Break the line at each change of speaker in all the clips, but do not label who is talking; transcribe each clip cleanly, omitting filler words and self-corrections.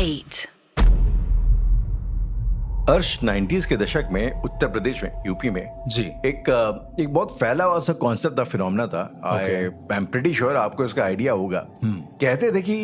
8.
अर्श 90s के दशक में उत्तर प्रदेश में यूपी में
जी
एक बहुत फैला हुआ सा कॉन्सेप्ट था, फिनोमेना था। आई एम प्रीटी श्योर आपको इसका आइडिया होगा। कहते थे कि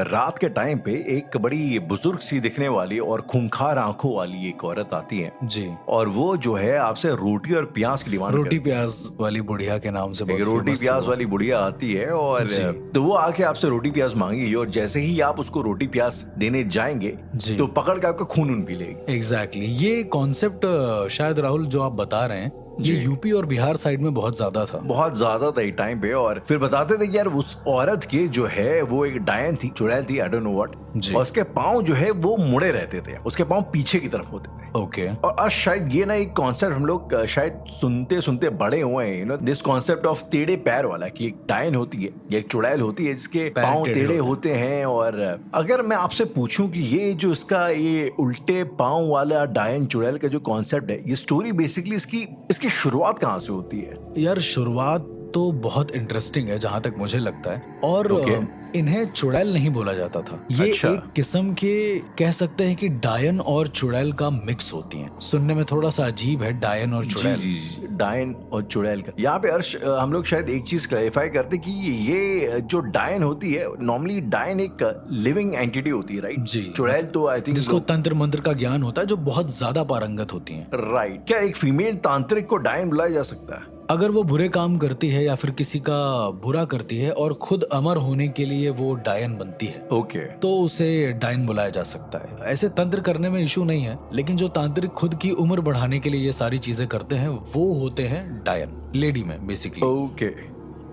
रात के टाइम पे एक बड़ी बुजुर्ग सी दिखने वाली और खूंखार आंखों वाली एक औरत आती है
जी
और वो जो है आपसे रोटी और प्याज की डिमांड
रोटी प्याज वाली बुढ़िया के नाम से बहुत
रोटी
famous
प्याज
थी वो।
वाली बुढ़िया आती है और
जी।
तो वो आके आपसे रोटी प्याज मांगेगी और जैसे ही आप उसको रोटी प्याज देने जाएंगे
जी।
तो पकड़ के आपका खून उन पी लेगी।
एग्जैक्टली ये कॉन्सेप्ट शायद राहुल जो आप बता रहे हैं ये यूपी और बिहार साइड में बहुत ज्यादा था।
बहुत ज्यादा था एक टाइम पे। और फिर बताते थे कि यार उस औरत के जो है वो एक डायन थी, चुड़ैल थी, आई डोंट नो व्हाट,
जी।
और उसके पाँव जो है वो मुड़े रहते थे, उसके पाँव पीछे की तरफ होते थे।
ओके
और आज शायद ये ना एक कॉन्सेप्ट हम लोग शायद सुनते सुनते बड़े हुए हैं, you know this concept of टेढ़े पैर वाला, कि एक डायन होती है या एक चुड़ैल होती है जिसके
पैर
पाँव
टेढ़े
टेढ़े
होते
होते हैं। और अगर मैं आपसे पूछूं कि ये जो इसका ये उल्टे पाँव वाला डायन चुड़ैल का जो कॉन्सेप्ट है, ये स्टोरी बेसिकली इसकी शुरुआत कहाँ से होती है?
यार शुरुआत तो बहुत इंटरेस्टिंग है जहां तक मुझे लगता है। और
Okay.
इन्हें चुड़ैल नहीं बोला जाता था। ये
अच्छा।
एक किस्म के कह सकते हैं कि डायन और चुड़ैल का मिक्स होती हैं। सुनने में थोड़ा सा अजीब है डायन और चुड़ैल।
जी डायन और चुड़ैल का। यहाँ पे अर्श हम लोग शायद एक चीज क्लैरिफाई करते कि ये जो डायन होती है, नॉर्मली डायन एक लिविंग एंटिटी होती है, राइट?
जी।
चुड़ैल तो आई थिंक
जिसको तंत्र मंत्र का ज्ञान होता है, जो बहुत ज्यादा पारंगत होती हैं।
राइट। क्या एक फीमेल तांत्रिक को डायन बुलाया जा सकता है?
अगर वो बुरे काम करती है या फिर किसी का बुरा करती है और खुद अमर होने के लिए वो डायन बनती है
ओके
तो उसे डायन बुलाया जा सकता है। ऐसे तंत्र करने में इशू नहीं है, लेकिन जो तांत्रिक खुद की उम्र बढ़ाने के लिए ये सारी चीजें करते हैं वो होते हैं डायन, लेडी में बेसिकली।
ओके।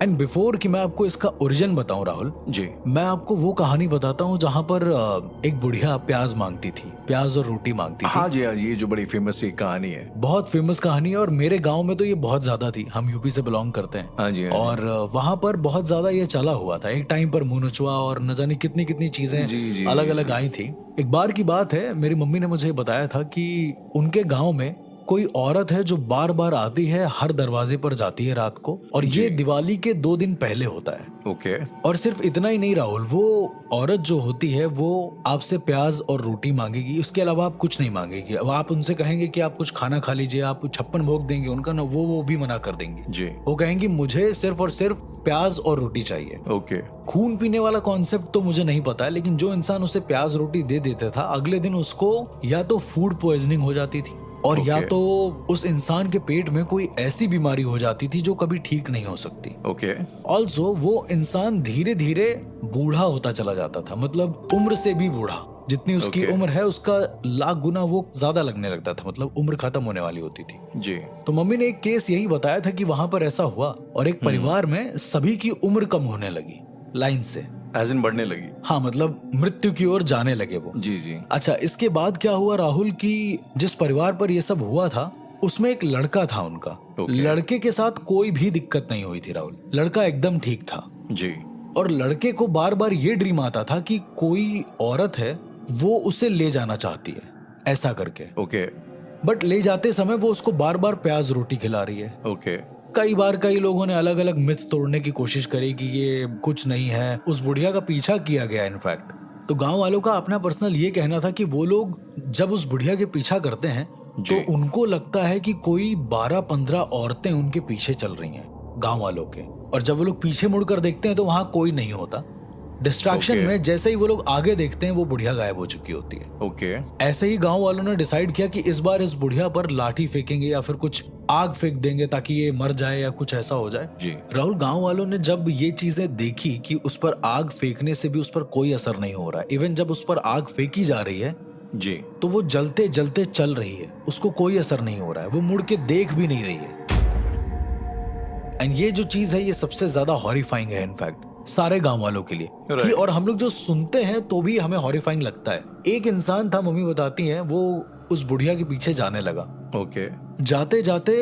एंड बिफोर कि मैं आपको इसका ओरिजिन बताऊं राहुल,
जी
मैं आपको वो कहानी बताता हूँ जहाँ पर एक बुढ़िया प्याज मांगती थी, प्याज और रोटी मांगती थी।
हाँ जी, ये जो बड़ी फेमस एक कहानी है।
बहुत फेमस कहानी है और मेरे गांव में तो ये बहुत ज्यादा थी। हम यूपी से बिलोंग करते हैं।
हाँ जी, हाँ जी।
और वहां पर बहुत ज्यादा ये चला हुआ था। एक टाइम पर मुंह नचुआ और न जाने कितनी कितनी चीजें
जी,
अलग अलग आई थी। एक बार की बात है, मेरी मम्मी ने मुझे बताया था कि उनके गांव में कोई औरत है जो बार बार आती है, हर दरवाजे पर जाती है रात को, और ये दिवाली के 2 दिन पहले होता है।
ओके।
और सिर्फ इतना ही नहीं राहुल, वो औरत जो होती है वो आपसे प्याज और रोटी मांगेगी, उसके अलावा आप कुछ नहीं मांगेगी। अब आप उनसे कहेंगे कि आप कुछ खाना खा लीजिए, आप 56 भोग देंगे उनका ना, वो भी मना कर देंगे।
जी
वो कहेंगी मुझे सिर्फ और सिर्फ प्याज और रोटी चाहिए।
ओके।
खून पीने वाला कॉन्सेप्ट तो मुझे नहीं पता है, लेकिन जो इंसान उसे प्याज रोटी दे देता था, अगले दिन उसको या तो फूड पॉइजनिंग हो जाती थी और या
Okay.
तो उस इंसान के पेट में कोई ऐसी बीमारी हो जाती थी जो कभी ठीक नहीं हो सकती।
ओके।
ऑल्सो वो इंसान धीरे धीरे बूढ़ा होता चला जाता था, मतलब उम्र से भी बूढ़ा। जितनी उसकी
Okay.
उम्र है उसका लाख गुना वो ज्यादा लगने लगता था, मतलब उम्र खत्म होने वाली होती थी।
जी
तो मम्मी ने एक केस यही बताया था कि वहां पर ऐसा हुआ और एक परिवार में सभी की उम्र कम होने लगी लाइन से।
एज इन बढ़ने लगी।
हाँ, मतलब मृत्यु की ओर जाने लगे वो।
जी जी।
अच्छा, इसके बाद क्या हुआ राहुल कि जिस परिवार पर ये सब हुआ था उसमें एक लड़का था उनका।
Okay.
लड़के के साथ कोई भी दिक्कत नहीं हुई थी राहुल, लड़का एकदम ठीक था।
जी
और लड़के को बार बार ये ड्रीम आता था कि कोई औरत है वो उसे ले जाना चाहती है, ऐसा करके।
ओके
बट ले जाते समय वो उसको बार बार प्याज रोटी खिला रही है।
ओके।
कई बार कई लोगों ने अलग अलग मिथ तोड़ने की कोशिश करी कि ये कुछ नहीं है। उस बुढ़िया का पीछा किया गया इनफैक्ट। तो गांव वालों का अपना पर्सनल ये कहना था कि वो लोग जब उस बुढ़िया के पीछा करते हैं तो उनको लगता है कि कोई 12-15 औरतें उनके पीछे चल रही हैं, गांव वालों के। और जब वो लोग पीछे मुड़कर देखते हैं तो वहां कोई नहीं होता। Distraction
Okay.
में जैसे ही वो लोग आगे देखते हैं वो बुढ़िया गायब हो चुकी होती है।
ओके।
ऐसे ही गांव वालों ने डिसाइड किया कि इस बार इस बुढ़िया पर लाठी फेंकेंगे या फिर कुछ आग फेंक देंगे ताकि ये मर जाए या कुछ ऐसा हो जाए।
जी
राहुल, गांव वालों ने जब ये चीजें देखी कि उस पर आग फेंकने से भी उस पर कोई असर नहीं हो रहा है, इवन जब उस पर आग फेंकी जा रही है
जी।
तो वो जलते जलते चल रही है, उसको कोई असर नहीं हो रहा है, वो मुड़ के देख भी नहीं रही है। एंड ये जो चीज है ये सबसे ज्यादा हॉरिफाइंग है इनफैक्ट सारे गांव वालों के लिए।
Right.
कि और हम लोग जो सुनते हैं तो भी हमें हॉरिफाइंग लगता है। एक इंसान था, मम्मी बताती हैं, वो उस बुढ़िया के पीछे जाने लगा।
ओके।
जाते जाते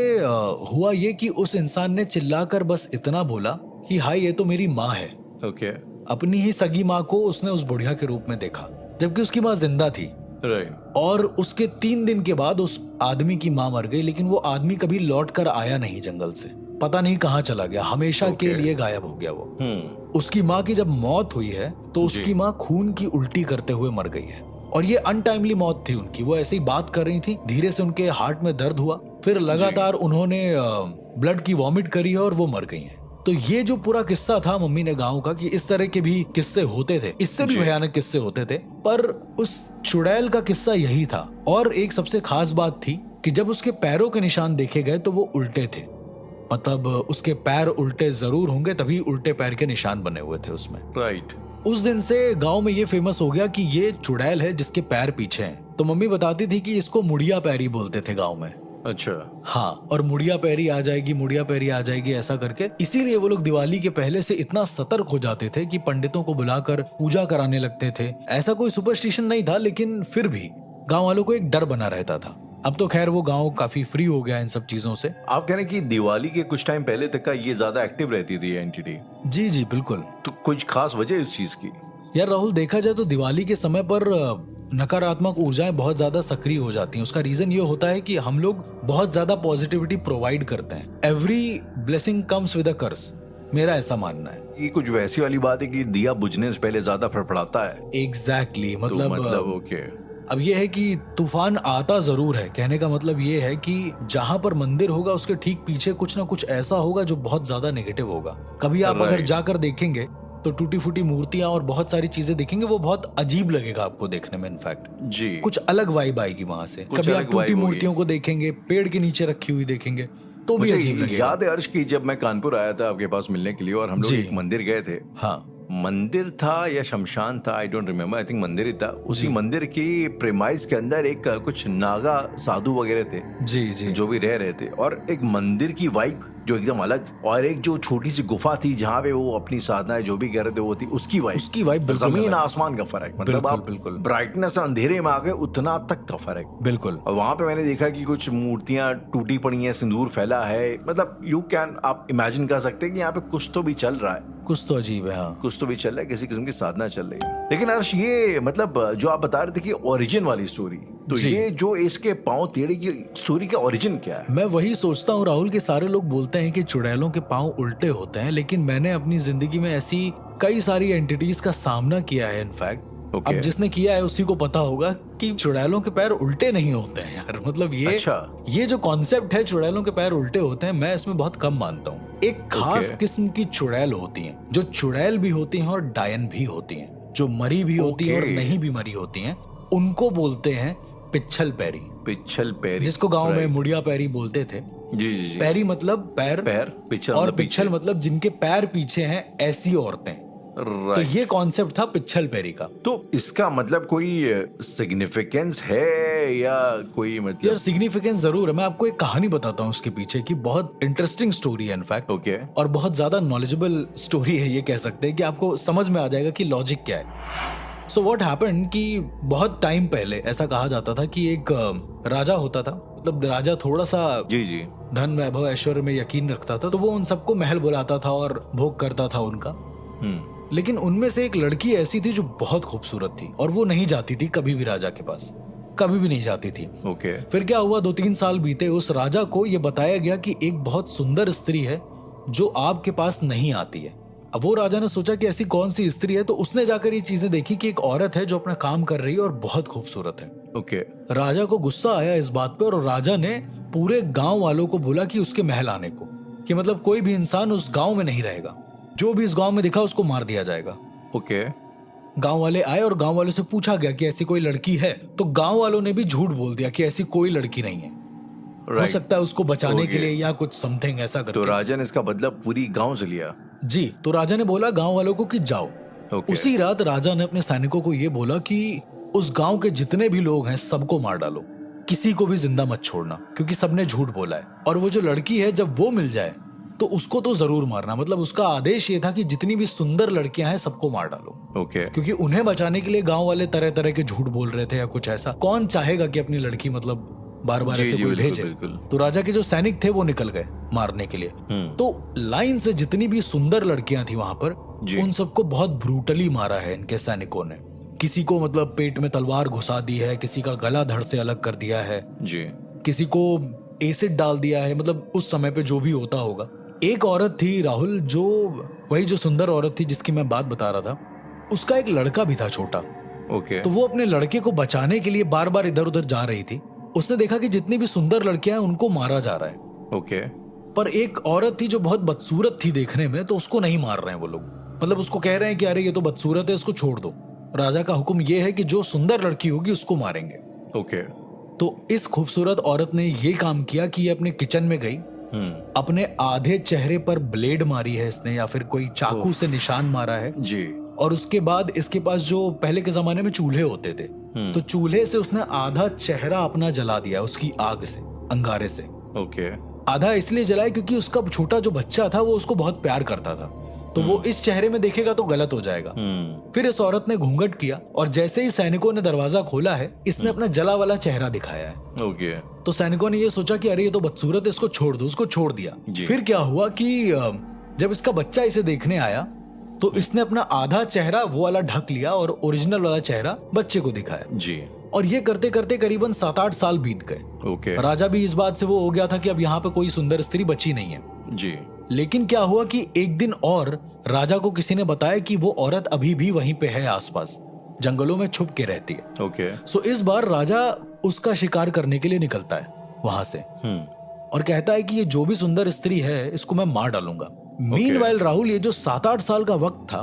हुआ ये कि उस इंसान ने चिल्लाकर बस इतना बोला कि हाय ये तो मेरी माँ है।
ओके।
अपनी ही सगी माँ को उसने उस बुढ़िया के रूप में देखा, जबकि उसकी माँ जिंदा थी।
राइट।
और उसके 3 दिन के बाद उस आदमी की माँ मर गई, लेकिन वो आदमी कभी लौट कर आया नहीं जंगल से। पता नहीं कहाँ चला गया, हमेशा के लिए गायब हो गया वो। उसकी माँ की जब मौत हुई है तो उसकी माँ खून की उल्टी करते हुए मर गई है। और ये अनटाइमली मौत थी उनकी। वो ऐसे ही बात कर रही थी, धीरे से उनके हार्ट में दर्द हुआ, फिर लगातार उन्होंने ब्लड की वॉमिट करी है और वो मर गई हैं। तो ये जो पूरा किस्सा था मम्मी ने गांव का, कि इस तरह के भी किस्से होते थे, इससे भी भयानक किस्से होते थे, पर उस चुड़ैल का किस्सा यही था। और एक सबसे खास बात थी कि जब उसके पैरों के निशान देखे गए तो वो उल्टे थे, मतलब उसके पैर उल्टे जरूर होंगे, तभी उल्टे पैर के निशान बने हुए थे उसमें।
राइट।
उस दिन से गांव में ये फेमस हो गया कि ये चुड़ैल है जिसके पैर पीछे हैं। तो मम्मी बताती थी कि इसको मुड़िया पैरी बोलते थे गांव में।
अच्छा।
हाँ, और मुड़िया पैरी आ जाएगी, मुड़िया पैरी आ जाएगी, ऐसा करके। इसीलिए वो लोग दिवाली के पहले से इतना सतर्क हो जाते थे कि पंडितों को बुलाकर पूजा कराने लगते थे। ऐसा कोई सुपरस्टिशन नहीं था, लेकिन फिर भी गांव वालों को एक डर बना रहता था। अब तो खैर वो गांव काफी फ्री हो गया इन सब चीजों से।
आप कह रहे हैं कि दिवाली के कुछ टाइम पहले तक का ये ज्यादा एक्टिव रहती थी एंटिटी?
जी जी बिल्कुल।
तो कुछ खास वजह इस चीज की?
यार राहुल, देखा जाए तो दिवाली के समय पर नकारात्मक ऊर्जाएं बहुत ज्यादा सक्रिय हो जाती हैं। उसका रीजन ये होता है कि हम लोग बहुत ज्यादा पॉजिटिविटी प्रोवाइड करते हैं। Every blessing comes with a curse, मेरा ऐसा मानना है।
ये कुछ वैसी वाली बात है कि दिया बुझने से पहले ज्यादा फड़फड़ाता है।
एग्जैक्टली
मतलब ओके।
अब ये है कि तूफान आता जरूर है, कहने का मतलब ये है कि जहां पर मंदिर होगा उसके ठीक पीछे कुछ ना कुछ ऐसा होगा जो बहुत ज्यादा नेगेटिव होगा। कभी आप अगर जाकर देखेंगे तो टूटी फूटी मूर्तियां और बहुत सारी चीजें देखेंगे, वो बहुत अजीब लगेगा आपको देखने में। इनफैक्ट
जी,
कुछ अलग वाइब आएगी वहां से। कभी आप टूटी मूर्तियों को देखेंगे, पेड़ के नीचे रखी हुई देखेंगे, तो भी अजीब लगेगा।
याद है अर्श की, जब मैं कानपुर आया था आपके पास मिलने के लिए और हम लोग एक मंदिर गए थे।
हाँ,
मंदिर था या शमशान था, I don't remember, I think मंदिर ही था। उसी मंदिर की प्रेमाइज के अंदर एक कुछ नागा साधु वगैरह थे
जी जी,
जो भी रह रहे थे, और एक मंदिर की वाइब जो एकदम अलग, और एक जो छोटी सी गुफा थी जहाँ पे वो अपनी साधनाएं जो भी कर रहे थे वो थी, उसकी वाइब जमीन आसमान का फर्क। मतलब आप
बिल्कुल
ब्राइटनेस अंधेरे में आ गए उतना तक का फर्क।
बिल्कुल।
और वहां पे मैंने देखा कि कुछ मूर्तियां टूटी पड़ी हैं, सिंदूर फैला है, मतलब यू कैन, आप इमेजिन कर सकते हैं कि यहाँ पे कुछ तो भी चल रहा है,
कुछ तो अजीब है। हाँ,
कुछ तो भी चल रहा है, किसी किस्म की साधना चल रही है। लेकिन अर्श, ये मतलब जो आप बता रहे थे कि ओरिजिन वाली स्टोरी, तो ये जो इसके पांव टेढ़े की स्टोरी का ओरिजिन क्या है?
मैं वही सोचता हूँ राहुल कि सारे लोग बोलते हैं कि चुड़ैलों के पांव उल्टे होते हैं, लेकिन मैंने अपनी जिंदगी में ऐसी कई सारी एंटिटीज का सामना किया है। इनफैक्ट अब जिसने किया है उसी को पता होगा कि चुड़ैलों के पैर उल्टे नहीं होते हैं यार। मतलब ये जो कॉन्सेप्ट है चुड़ैलों के पैर उल्टे होते हैं, मैं इसमें बहुत कम मानता हूँ। एक खास किस्म की चुड़ैल होती हैं, जो चुड़ैल भी होती हैं और डायन भी होती हैं, जो मरी भी होती हैं और नहीं भी मरी होती हैं। उनको बोलते हैं पिच्छल पैरी।
पिच्छल पैरी,
जिसको गांव में मुड़िया पैरी बोलते थे।
जी जी जी।
पैरी मतलब पैर,
पिच्छल
और पिच्छल मतलब जिनके पैर पीछे हैं, ऐसी औरतें। तो ये कॉन्सेप्ट था पिच्छल पैरी का।
तो इसका मतलब कोई सिग्निफिकेंस है या कोई मतलब?
यार सिग्निफिकेंस जरूर है। मैं आपको एक कहानी बताता हूँ उसके पीछे की, बहुत इंटरेस्टिंग स्टोरी है इनफैक्ट।
ओके।
और बहुत ज्यादा नॉलेजेबल स्टोरी है, ये कह सकते हैं कि आपको समझ में आ जाएगा कि लॉजिक क्या है। सो व्हाट हैपेंड कि बहुत टाइम पहले ऐसा कहा जाता था कि एक राजा होता था। मतलब राजा थोड़ा सा
जी जी
धन वैभव ऐश्वर्य में यकीन रखता था, तो वो उन सबको महल बुलाता था और भोग करता था उनका। लेकिन उनमें से एक लड़की ऐसी थी जो बहुत खूबसूरत थी, और वो नहीं जाती थी कभी भी राजा के पास, कभी भी नहीं जाती थी।
ओके।
फिर क्या हुआ, 2-3 साल बीते, उस राजा को ये बताया गया कि एक बहुत सुंदर स्त्री है जो आपके पास नहीं आती है। अब वो राजा ने सोचा कि ऐसी कौन सी स्त्री है, तो उसने जाकर ये चीजें देखी कि एक औरत है जो अपना काम कर रही है और बहुत खूबसूरत है।
ओके।
राजा को गुस्सा आया इस बात पे, और राजा ने पूरे गांव वालों को बोला कि उसके महल आने को, कि मतलब कोई भी इंसान उस गांव में नहीं रहेगा, जो भी इस गांव में दिखा उसको मार दिया जाएगा।
ओके।
गांव वाले आए और गांव वालों से पूछा गया कि ऐसी कोई लड़की है, तो गांव वालों ने भी झूठ बोल दिया कि ऐसी कोई लड़की नहीं है। हो सकता है उसको बचाने के लिए या कुछ समथिंग ऐसा करके।
तो राजा ने इसका बदला पूरी गांव से लिया?
जी। तो राजा ने बोला गांव वालों को कि जाओ। उसी रात राजा ने अपने सैनिकों को ये बोला कि उस गांव के जितने भी लोग हैं सबको मार डालो, किसी को भी जिंदा मत छोड़ना, क्योंकि सबने झूठ बोला है। और वो जो लड़की है जब वो मिल जाए तो उसको तो जरूर मारना। मतलब उसका आदेश ये था कि जितनी भी सुंदर लड़कियां हैं सबको मार डालो।
ओके।
क्योंकि उन्हें बचाने के लिए गांव वाले तरह तरह के झूठ बोल रहे थे या कुछ ऐसा। कौन चाहेगा कि अपनी लड़की मतलब बार बार ऐसे कोई भेजे। तो राजा के जो सैनिक थे वो निकल गए मारने के लिए। तो लाइन से जितनी भी सुंदर लड़कियां थी वहां पर, उन सबको बहुत ब्रूटली मारा है इनके सैनिकों ने। किसी को मतलब पेट में तलवार घुसा दी है, किसी का गला धड़ से अलग कर दिया है जी, किसी को एसिड डाल दिया है। मतलब उस समय पे जो भी होता होगा। एक औरत थी राहुल, जो वही जो सुंदर औरत थी जिसकी मैं बात बता रहा था, उसका एक लड़का भी था छोटा,
ओके
तो वो अपने लड़के को बचाने के लिए बार बार इधर उधर जा रही थी। उसने देखा कि जितनी भी सुंदर लड़कियां हैं उनको मारा जा रहा है,
ओके
पर एक औरत थी जो बहुत बदसूरत थी देखने में, तो उसको नहीं मार रहे हैं वो लोग। मतलब उसको कह रहे हैं कि अरे ये तो बदसूरत है, इसको छोड़ दो। राजा का हुक्म ये है कि जो सुंदर लड़की होगी उसको मारेंगे।
ओके
तो इस खूबसूरत औरत ने ये काम किया कि ये अपने किचन में गई, अपने आधे चेहरे पर ब्लेड मारी है इसने, या फिर कोई चाकू से निशान मारा है
जी
और उसके बाद इसके पास जो पहले के जमाने में चूल्हे होते थे, तो चूल्हे से उसने आधा चेहरा अपना जला दिया उसकी आग से, अंगारे से।
ओके
आधा इसलिए जलाया क्योंकि उसका छोटा जो बच्चा था वो उसको बहुत प्यार करता था, तो वो इस चेहरे में देखेगा तो गलत हो जाएगा। फिर इस औरत ने घूंघट किया और जैसे ही सैनिकों ने दरवाजा खोला है, इसने अपना जला वाला चेहरा दिखाया है।
ओके
तो सैनिकों ने ये सोचा कि अरे ये तो बदसूरत है, इसको छोड़ दो, उसको छोड़ दिया।
जी।
फिर क्या हुआ कि जब इसका बच्चा इसे देखने आया तो इसने अपना आधा चेहरा वो वाला ढक लिया और ओरिजिनल वाला चेहरा बच्चे को दिखाया
जी
और ये करते करते करीबन 7-8 साल बीत गए।
ओके
राजा भी इस बात से वो हो गया था कि अब यहाँ पे कोई सुंदर स्त्री बची नहीं है।
जी
लेकिन क्या हुआ कि एक दिन और राजा को किसी ने बताया कि वो औरत अभी भी वहीं पे है, आसपास जंगलों में छुप के रहती है।
ओके
सो इस बार राजा उसका शिकार करने के लिए निकलता है वहां से और कहता है कि ये जो भी सुंदर स्त्री है इसको मैं मार डालूंगा। मीनवाइल राहुल, ये जो 7-8 साल का वक्त था,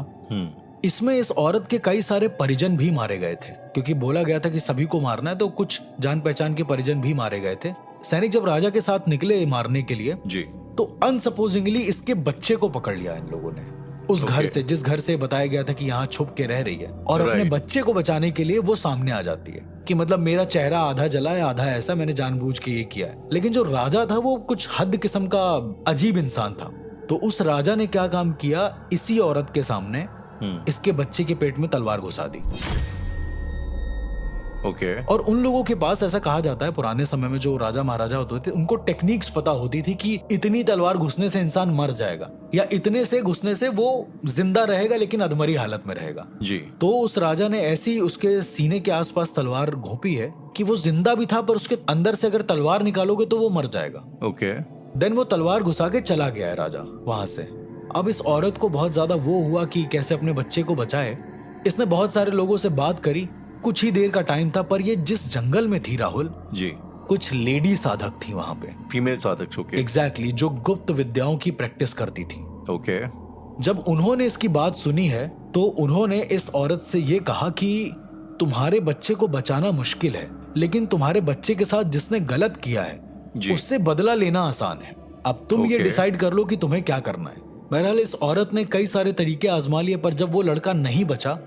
इसमें इस औरत के कई सारे परिजन भी मारे गए थे, क्योंकि बोला गया था कि सभी को मारना है, तो कुछ जान पहचान के परिजन भी मारे गए थे। सैनिक जब राजा के साथ निकले मारने के लिए
जी
तो अनसपोजिंगली इसके बच्चे को पकड़ लिया इन लोगों ने उस घर से, जिस घर से बताया गया था कि यहाँ छुप के रह रही है, और अपने बच्चे को बचाने के लिए वो सामने आ जाती है कि मतलब मेरा चेहरा आधा जला है आधा ऐसा, मैंने जानबूझ के ये किया है। लेकिन जो राजा था वो कुछ हद किस्म का अजीब इंसान था, तो उस राजा ने क्या काम किया, इसी औरत के सामने इसके बच्चे के पेट में तलवार घुसा दी।
ओके
और उन लोगों के पास ऐसा कहा जाता है, पुराने समय में जो राजा महाराजा होते थे उनको टेक्निक्स पता होती थी कि इतनी तलवार घुसने से इंसान मर जाएगा या इतने से घुसने से वो जिंदा रहेगा लेकिन अधमरी हालत में रहेगा
जी।
तो उस राजा ने ऐसी उसके सीने के आसपास तलवार घोंपी है कि वो जिंदा भी था पर उसके अंदर से अगर तलवार निकालोगे तो वो मर जाएगा।
ओके
देन वो तलवार घुसा के चला गया है राजा वहां से। अब इस औरत को बहुत ज्यादा वो हुआ कि कैसे अपने बच्चे को बचाए। इसने बहुत सारे लोगों से बात करी, कुछ ही देर का टाइम था, पर ये जिस जंगल में थी राहुल
जी,
कुछ लेडी साधक थी वहां पे,
फीमेल साधक। ओके
एग्जैक्टली, जो गुप्त विद्याओं की प्रैक्टिस करती थी।
ओके
जब उन्होंने इसकी बात सुनी है तो उन्होंने इस औरत से ये कहा कि तुम्हारे बच्चे को बचाना मुश्किल है, लेकिन तुम्हारे बच्चे के साथ जिसने गलत किया है उससे बदला लेना आसान है। अब तुम ये डिसाइड कर लो कि तुम्हें क्या करना है। बहरहाल इस औरत ने कई सारे तरीके आजमा लिए, पर जब वो लड़का नहीं बचा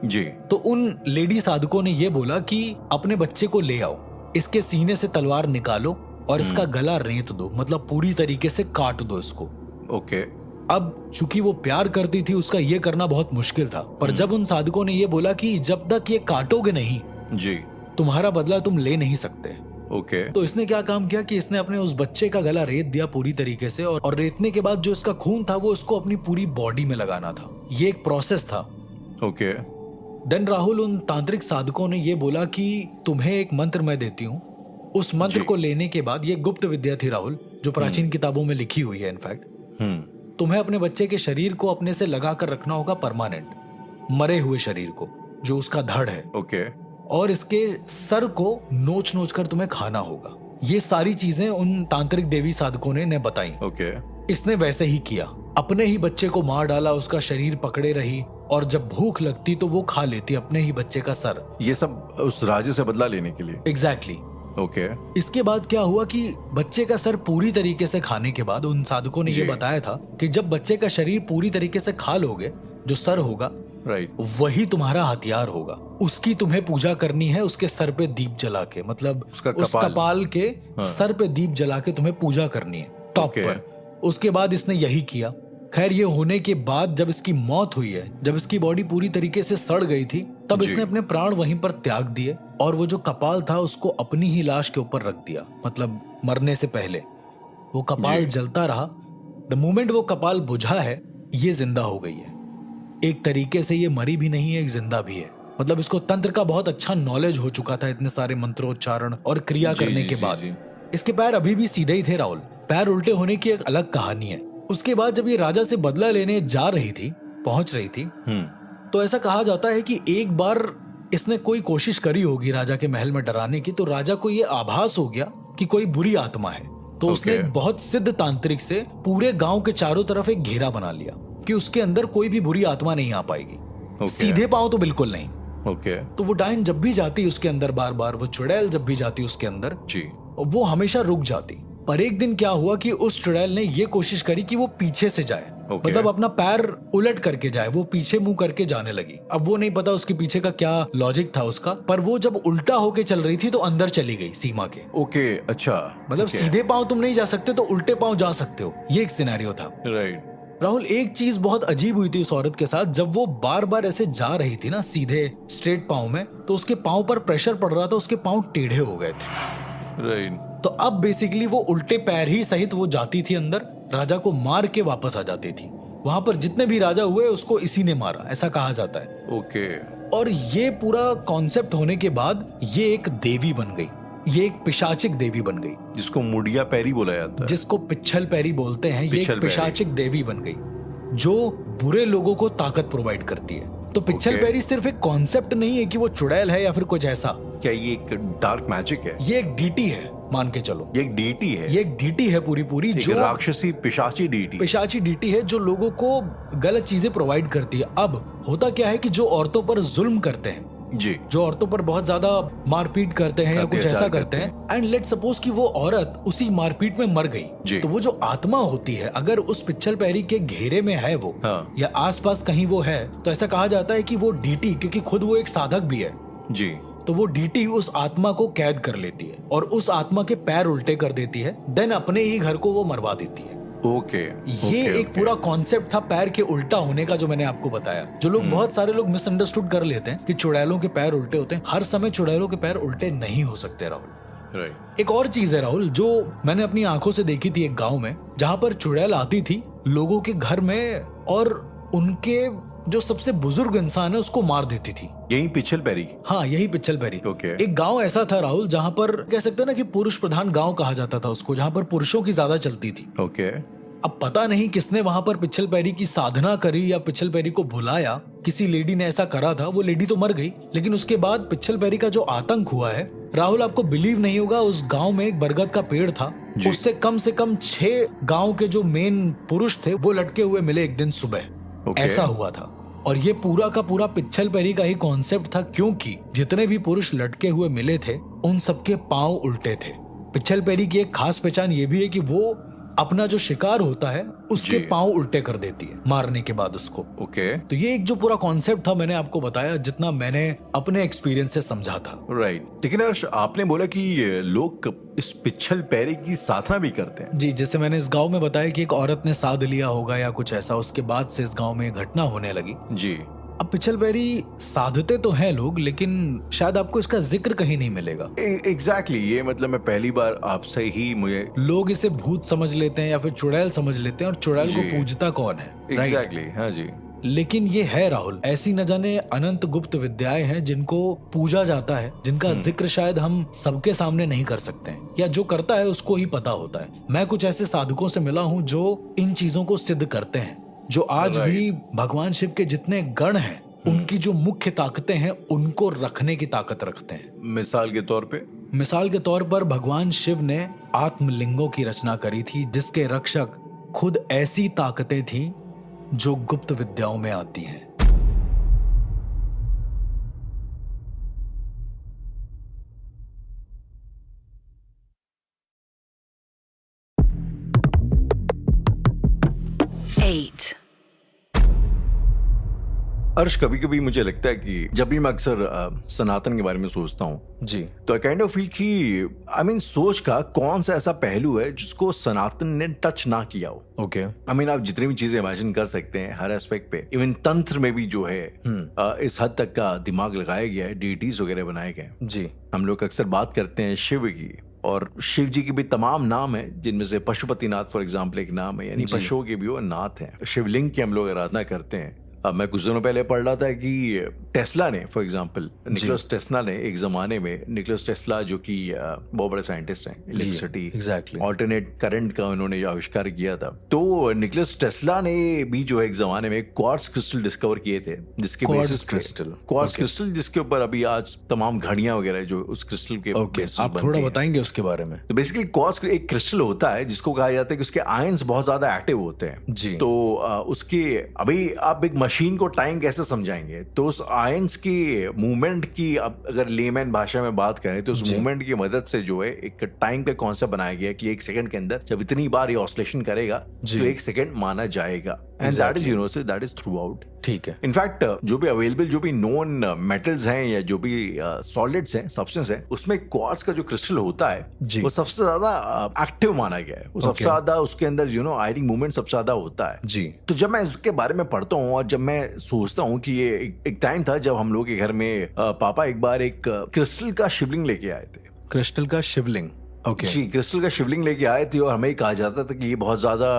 जी
तो उन लेडी साधकों ने ये बोला कि अपने बच्चे को ले आओ, इसके सीने से तलवार निकालो और इसका गला रेत दो, मतलब पूरी तरीके से काट दो इसको।
ओके
अब चूंकि वो प्यार करती थी उसका ये करना बहुत मुश्किल था, पर जब उन साधकों ने ये बोला कि जब तक ये काटोगे नहीं
जी
तुम्हारा बदला तुम ले नहीं सकते,
ओके
तो इसने क्या काम किया कि इसने अपने उस बच्चे का गला रेत दिया पूरी तरीके से, और रेतने के बाद जो इसका खून था वो इसको अपनी पूरी बॉडी में लगाना था। ये एक प्रोसेस था।
ओके
देन राहुल, उन तांत्रिक साधकों ने ये बोला कि तुम्हें एक मंत्र मैं देती हूँ, उस मंत्र को लेने के बाद, ये गुप्त विद्या थी राहुल जो प्राचीन किताबों में लिखी हुई है इनफैक्ट, तुम्हें अपने बच्चे के शरीर को अपने से लगा कर रखना होगा परमानेंट, मरे हुए शरीर को जो उसका धड़ है।
ओके
और इसके सर को नोच नोच कर तुम्हें खाना होगा। ये सारी चीजें उन तांत्रिक देवी साधकों ने बताई।
ओके
इसने वैसे ही किया, अपने ही बच्चे को मार डाला, उसका शरीर पकड़े रही और जब भूख लगती तो वो खा लेती अपने ही बच्चे का सर।
ये सब उस राजे से बदला लेने के लिए।
एग्जैक्टली।
ओके
इसके बाद क्या हुआ कि बच्चे का सर पूरी तरीके से खाने के बाद उन साधकों ने ये बताया था कि जब बच्चे का शरीर पूरी तरीके से खा लोगे, जो सर होगा
राइट
वही तुम्हारा हथियार होगा। उसकी तुम्हें पूजा करनी है, उसके सर पे दीप जला के, मतलब
उसका
उस कपाल के सर पे दीप जला के तुम्हें पूजा करनी है टॉप पर। उसके बाद इसने यही किया। खैर ये होने के बाद जब इसकी मौत हुई है, जब इसकी बॉडी पूरी तरीके से सड़ गई थी, तब इसने अपने प्राण वहीं पर त्याग दिए और वो जो कपाल था उसको अपनी ही लाश के ऊपर रख दिया, मतलब मरने से पहले। वो कपाल जलता रहा। द मोमेंट वो कपाल बुझा है, ये जिंदा हो गई है। एक तरीके से ये मरी भी नहीं है, एक जिंदा भी है। मतलब इसको तंत्र का बहुत अच्छा नॉलेज हो चुका था, इतने सारे मंत्रोच्चारण और क्रिया करने के बाद। इसके पैर अभी भी सीधे ही थे राहुल, पैर उल्टे होने की एक अलग कहानी है। उसके बाद जब ये राजा से बदला लेने जा रही थी, पहुंच रही थी, तो ऐसा कहा जाता है कि एक बार इसने कोई कोशिश करी होगी राजा के महल में डराने की, तो राजा को ये आभास हो गया कि कोई बुरी आत्मा है। तो उसने एक बहुत सिद्ध तांत्रिक से पूरे गांव के चारों तरफ एक घेरा बना लिया कि उसके अंदर कोई भी बुरी आत्मा नहीं आ पाएगी। सीधे पांव तो बिल्कुल नहीं। तो वो डायन जब भी जाती उसके अंदर, बार बार वो चुड़ैल जब भी जाती उसके अंदर
जी,
वो हमेशा रुक जाती। पर एक दिन क्या हुआ कि उस चुड़ैल ने ये कोशिश करी कि वो पीछे से जाए, मतलब अपना पैर उलट करके जाए, वो पीछे मुंह करके जाने लगी। अब वो नहीं पता उसके पीछे का क्या लॉजिक था उसका, पर वो जब उल्टा होके चल रही थी तो अंदर चली गई सीमा के।
अच्छा,
मतलब सीधे पांव तुम नहीं जा सकते तो उल्टे पांव जा सकते हो, ये एक सिनेरियो था।
राइट।
राहुल, एक चीज बहुत अजीब हुई थी उस औरत के साथ। जब वो बार बार ऐसे जा रही थी ना सीधे स्ट्रेट पांव में, तो उसके पांव पर प्रेशर पड़ रहा था, उसके पांव टेढ़े हो गए थे।
राइट।
तो अब बेसिकली वो उल्टे पैर ही सहित वो जाती थी अंदर, राजा को मार के वापस आ जाती थी। वहां पर जितने भी राजा हुए उसको इसी ने मारा, ऐसा कहा जाता है। और ये पूरा कॉन्सेप्ट होने के बाद ये एक देवी बन गई, ये एक पिशाचिक देवी बन गई,
जिसको मुड़िया पैरी बोला जाता है,
जिसको पिच्छल पैरी बोलते हैं। ये एक पिशाचिक देवी बन गई जो बुरे लोगों को ताकत प्रोवाइड करती है। तो पिच्छल पैरी सिर्फ एक कॉन्सेप्ट नहीं है कि वो चुड़ैल है या फिर कुछ ऐसा।
क्या ये एक डार्क मैजिक है?
ये एक डीटी है, मान के चलो।
ये एक डीटी है?
ये एक डीटी है पूरी जो
राक्षसी पिशाची डीटी
है जो लोगों को गलत चीजें प्रोवाइड करती है। अब होता क्या है कि जो औरतों पर जुल्म करते हैं
जी,
जो औरतों पर बहुत ज्यादा मारपीट करते हैं या कुछ ऐसा करते हैं, एंड लेट सपोज कि वो औरत उसी मारपीट में मर गई, तो वो जो आत्मा होती है अगर उस पिच्छल पैरी के घेरे में है वो, या आसपास कहीं वो है, तो ऐसा कहा जाता है कि वो डीटी, क्योंकि खुद वो एक साधक भी है
जी,
तो वो डीटी उस आत्मा को कैद कर लेती है और उस आत्मा के पैर उल्टे कर देती है, देन अपने ही घर को वो मरवा देती है। ये एक पूरा कॉन्सेप्ट था पैर के उल्टा होने का, जो मैंने आपको बताया। जो लोग बहुत सारे लोग मिसअंडरस्टूड कर लेते हैं कि चुड़ैलों के पैर उल्टे होते हैं। हर समय चुड़ैलों के पैर उल्टे नहीं हो सकते राहुल। एक और चीज है राहुल जो मैंने अपनी आंखों से देखी थी एक गांव में, जहां पर चुड़ैल आती थी लोगों के घर में और उनके जो सबसे बुजुर्ग इंसान है उसको मार देती थी।
यही पिच्छल पैरी?
हाँ, यही पिच्छल पैरी। एक गांव ऐसा था राहुल जहां पर कह सकते हैं ना कि पुरुष प्रधान गांव कहा जाता था उसको, जहां पर पुरुषों की ज्यादा चलती थी। अब पता नहीं किसने वहां पर पिच्छल पैरी की साधना करी या पिच्छल पैरी को बुलाया, किसी लेडी ने ऐसा करा था। वो लेडी तो मर गई, लेकिन उसके बाद पिच्छल पैरी का जो आतंक हुआ है राहुल, आपको बिलीव नहीं होगा, उस गांव में एक बरगद का पेड़ था, उससे कम 6 गांव के जो मेन पुरुष थे वो लटके हुए मिले एक दिन सुबह। ऐसा हुआ था। और ये पूरा का पूरा पिच्छल पैरी का ही कॉन्सेप्ट था, क्योंकि जितने भी पुरुष लटके हुए मिले थे उन सबके पांव उल्टे थे। पिच्छल पैरी की एक खास पहचान ये भी है कि वो अपना जो शिकार होता है उसके पांव उल्टे कर देती है मारने के बाद उसको। तो ये एक जो पूरा कॉन्सेप्ट था मैंने आपको बताया, जितना मैंने अपने एक्सपीरियंस से समझा था।
लेकिन आपने बोला कि लोग इस पिच्छल पैरी की साधना भी करते हैं।
जी, जैसे मैंने इस गांव में बताया कि एक औरत ने साध लिया होगा या कुछ ऐसा, उसके बाद से इस गांव में घटना होने लगी।
जी।
अब पिच्छल पैरी साधते तो हैं लोग, लेकिन शायद आपको इसका जिक्र कहीं नहीं मिलेगा।
एग्जैक्टली, ये मतलब मैं पहली बार आपसे ही मुझे
लोग इसे भूत समझ लेते हैं या फिर चुड़ैल समझ लेते हैं, और चुड़ैल को पूजता कौन है?
एग्जैक्टली, हाँ जी।
लेकिन ये है राहुल, ऐसी न जाने अनंत गुप्त विद्याएं हैं जिनको पूजा जाता है, जिनका जिक्र शायद हम सबके सामने नहीं कर सकते हैं, या जो करता है उसको ही पता होता है। मैं कुछ ऐसे साधकों से मिला हूँ जो इन चीजों को सिद्ध करते हैं, जो आज भी भगवान शिव के जितने गण हैं उनकी जो मुख्य ताकतें हैं उनको रखने की ताकत रखते हैं।
मिसाल के तौर पर भगवान शिव ने
आत्मलिंगों की रचना करी थी, जिसके रक्षक खुद ऐसी ताकतें थी जो गुप्त विद्याओं में आती हैं।
अर्श, कभी कभी मुझे लगता है कि जब भी मैं अक्सर सनातन के बारे में सोचता हूँ
जी,
तो आई काइंड ऑफ फील कि सोच का कौन सा ऐसा पहलू है जिसको सनातन ने टच ना किया हो। आप जितनी भी चीजें इमेजिन कर सकते हैं हर एस्पेक्ट पे, इवन तंत्र में भी जो है इस हद तक का दिमाग लगाया गया है, डीटीज वगैरह बनाए गए।
जी,
हम लोग अक्सर बात करते हैं शिव की, और शिव जी के भी तमाम नाम है, जिनमें से पशुपतिनाथ फॉर एग्जाम्पल एक नाम है, यानी पशुओं के भी वो नाथ हैं। शिवलिंग की हम लोग आराधना करते हैं। अब मैं कुछ दिनों पहले पढ़ रहा था कि टेस्ला ने, फॉर एग्जांपल निकोलस टेस्ला ने एक जमाने में, निकोलस टेस्ला जो कि बहुत बड़े साइंटिस्ट हैं, इलेक्ट्रिसिटी,
exactly.
ऑल्टरनेट करंट का उन्होंने जो आविष्कार किया था, तो निकोलस टेस्ला ने भी जो है एक जमाने में क्वार्ट्ज क्रिस्टल डिस्कवर किए थे, जिसके बेसिस क्वार्ट्ज क्रिस्टल, जिसके ऊपर अभी आज तमाम घड़ियां वगैरह जो उस क्रिस्टल के बेसिस
आप थोड़ा बताएंगे उसके बारे में?
तो बेसिकली क्वार्ट्ज एक क्रिस्टल होता है जिसको कहा जाता है कि उसके आयंस बहुत ज्यादा एक्टिव होते हैं
जी।
तो उसके, अभी आप एक मशीन को टाइम कैसे समझाएंगे, तो उस आयंस की मूवमेंट की, अब अगर लेमैन भाषा में बात करें तो उस मूवमेंट की मदद से जो है एक टाइम का कॉन्सेप्ट बनाया गया कि एक सेकंड के अंदर जब इतनी बार ये ऑसिलेशन करेगा तो एक सेकंड माना जाएगा, and that is universal, that is through out.
ठीक है।
इनफैक्ट जो भी अवेलेबल, जो भी नोन मेटल्स हैं या जो भी सॉलिड्स हैं, सब्सटेंस है, उसमें क्वार्ट्ज का जो क्रिस्टल होता है वो सबसे ज्यादा एक्टिव माना गया है, वो सबसे ज्यादा उसके अंदर आयनिक मूवमेंट सबसे ज्यादा होता है
जी।
तो जब मैं इसके बारे में पढ़ता हूँ और जब मैं सोचता हूँ कि ये एक टाइम था जब हम लोग के घर में पापा एक बार एक क्रिस्टल का शिवलिंग लेके आए थे।
क्रिस्टल का शिवलिंग? ओके
जी, क्रिस्टल का शिवलिंग लेके आए थे और हमें कहा जाता था कि ये बहुत ज्यादा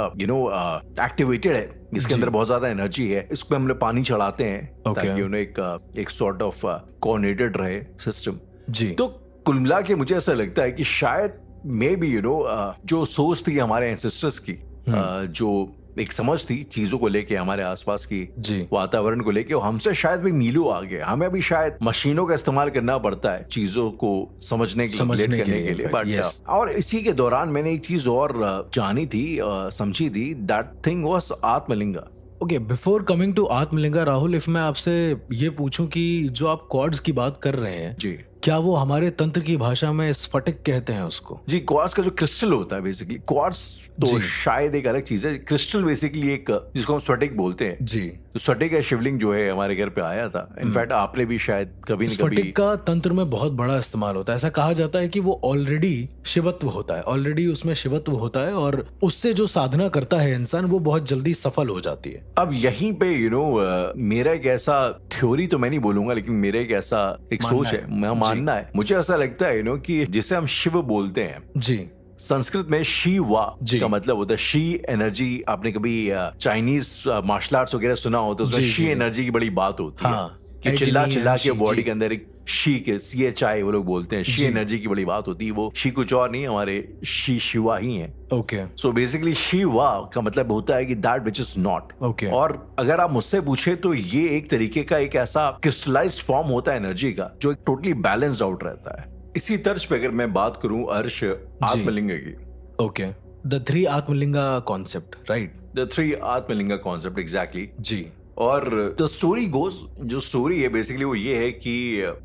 एक्टिवेटेड है, इसके अंदर बहुत ज्यादा एनर्जी है, इस पे हम लोग पानी चढ़ाते हैं ताकि उन्हें एक सॉर्ट ऑफ कोऑर्डिनेटेड रहे सिस्टम जी। तो कुल मिला के मुझे ऐसा लगता है कि शायद मे बी जो सोच थी हमारे एंसेस्टर्स की, जो एक समझ थी चीजों को लेके, हमारे आसपास की वातावरण को लेके, हमसे शायद भी मीलों आगे, हमें भी शायद मशीनों का इस्तेमाल करना पड़ता है चीजों को समझने के लिए बट और इसी के दौरान मैंने एक चीज और जानी थी, समझी थी, that thing was Atmalinga.
Okay, before coming to Atmalinga, Rahul, if मैं आपसे ये पूछूं कि जो आप क्वार्ट्ज की बात कर रहे हैं
जी,
क्या वो हमारे तंत्र की भाषा में स्फटिक कहते हैं उसको?
जी, क्वार्ट्ज का जो क्रिस्टल होता है, बेसिकली क्वार्ट्ज तो शायद एक अलग चीज है, क्रिस्टल बेसिकली एक जिसको हम स्फटिक बोलते हैं जी। तो स्फटिक का शिवलिंग जो है हमारे घर पे आया था, इनफैक्ट आपने भी शायद कभी न कभी,
स्फटिक का तंत्र में बहुत बड़ा इस्तेमाल होता है। ऐसा कहा जाता है कि वो ऑलरेडी शिवत्व होता है, ऑलरेडी उसमें शिवत्व होता है और उससे जो साधना करता है इंसान वो बहुत जल्दी सफल हो जाती है।
अब यहीं पे मेरा एक ऐसा थ्योरी तो मैं नहीं बोलूंगा, लेकिन मेरा एक ऐसा एक सोच है, मानना है, मुझे ऐसा लगता है कि जिसे हम शिव बोलते हैं जी, संस्कृत में शिवा का मतलब होता है शी एनर्जी। आपने कभी चाइनीज मार्शल आर्ट्स वगैरह सुना हो तो उसमें शी एनर्जी की बड़ी बात होती है कि चिल्ला चिल्ला के बॉडी के अंदर एक शी के CHI वो लोग बोलते हैं, शी एनर्जी की बड़ी बात होती है। वो शी कुछ और नहीं, हमारे शी शिवा ही है।
ओके,
सो बेसिकली शिवा का मतलब होता है कि that which is not.
Okay,
और अगर आप मुझसे पूछे तो ये एक तरीके का एक ऐसा क्रिस्टलाइज्ड फॉर्म होता है एनर्जी का जो एक टोटली बैलेंस्ड आउट रहता है। इसी तर्ज पे अगर मैं बात करूं अर्श आत्मलिंग की,
okay, the 3 Atmalinga concept, right?
The 3 Atmalinga concept, exactly
ji.
और द स्टोरी गोज, जो स्टोरी है बेसिकली वो ये है कि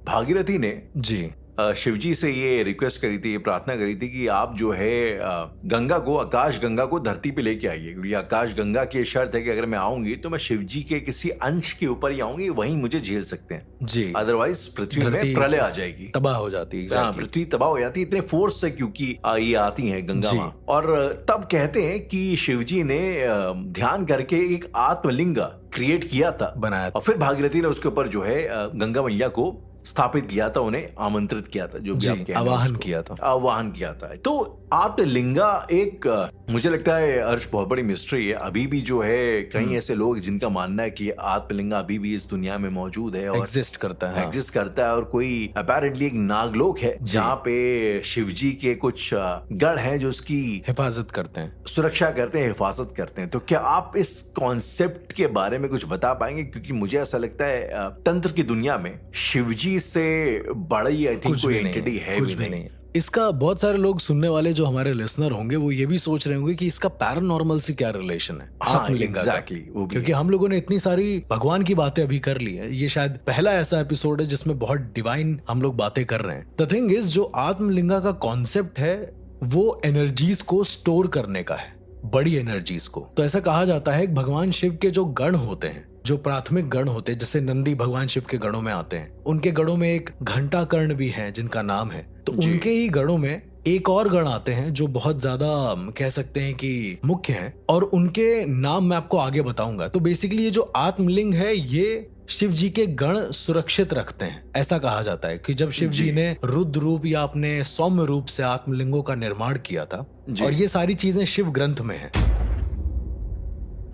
भागीरथी ने जी शिवजी से ये रिक्वेस्ट करी थी, ये प्रार्थना करी थी कि आप जो है गंगा को, आकाश गंगा को धरती पे लेके आइए, क्योंकि आकाश गंगा की शर्त है कि अगर मैं आऊंगी तो मैं शिवजी के किसी अंश के ऊपर ही आऊंगी, वहीं मुझे झेल सकते हैं जी, अदरवाइज पृथ्वी में प्रलय आ जाएगी,
तबाह हो जाती है।
हाँ, पृथ्वी तबाह हो जाती है इतने फोर्स से, क्योंकि ये आती है गंगा माँ। और तब कहते हैं कि शिवजी ने ध्यान करके एक आत्मलिंग क्रिएट किया था, बनाया, और फिर भागीरथी ने उसके ऊपर जो है गंगा मैया को स्थापित किया था, उन्हें आमंत्रित किया था, जो भी आप कह रहे हैं, आवाहन किया था। तो आत्मलिंगा एक मुझे लगता है अर्श बहुत बड़ी मिस्ट्री है। अभी भी जो है कई ऐसे लोग जिनका मानना है कि आत्मलिंगा अभी भी इस दुनिया में मौजूद है और
एग्जिस्ट करता है,
और कोई अपेरेंटली एक नागलोक है जहाँ पे शिवजी के कुछ गढ़ हैं जो उसकी
हिफाजत करते हैं,
सुरक्षा करते हैं, हिफाजत करते हैं। तो क्या आप इस कॉन्सेप्ट के बारे में कुछ बता पाएंगे? क्योंकि मुझे ऐसा लगता है तंत्र की दुनिया में शिवजी से बड़ी आई थिंक कोई एंटिटी है भी नहीं।
इसका बहुत सारे लोग सुनने वाले जो हमारे लिसनर होंगे वो ये भी सोच रहे होंगे कि इसका पैरानॉर्मल से क्या रिलेशन है आत्मलिंगा का, क्योंकि हम लोगों ने इतनी सारी भगवान की बातें अभी कर ली है। ये शायद पहला ऐसा एपिसोड है जिसमें बहुत डिवाइन हम लोग बातें कर रहे हैं। द थिंग इज, जो आत्मलिंगा का कॉन्सेप्ट है वो एनर्जीज को स्टोर करने का है, बड़ी एनर्जीज को। तो ऐसा कहा जाता है भगवान शिव के जो गण होते हैं, जो प्राथमिक गण होते हैं, जैसे नंदी भगवान शिव के गणों में आते हैं, उनके गणों में एक घंटा कर्ण भी है जिनका नाम है। तो उनके ही गणों में एक और गण आते हैं जो बहुत ज्यादा कह सकते हैं कि मुख्य हैं, और उनके नाम मैं आपको आगे बताऊंगा। तो बेसिकली ये जो आत्मलिंग है ये शिव जी के गण सुरक्षित रखते हैं। ऐसा कहा जाता है कि जब शिव जी ने रुद्र रूप या अपने सौम्य रूप से आत्मलिंगों का निर्माण किया था, और ये सारी चीजें शिव ग्रंथ में है।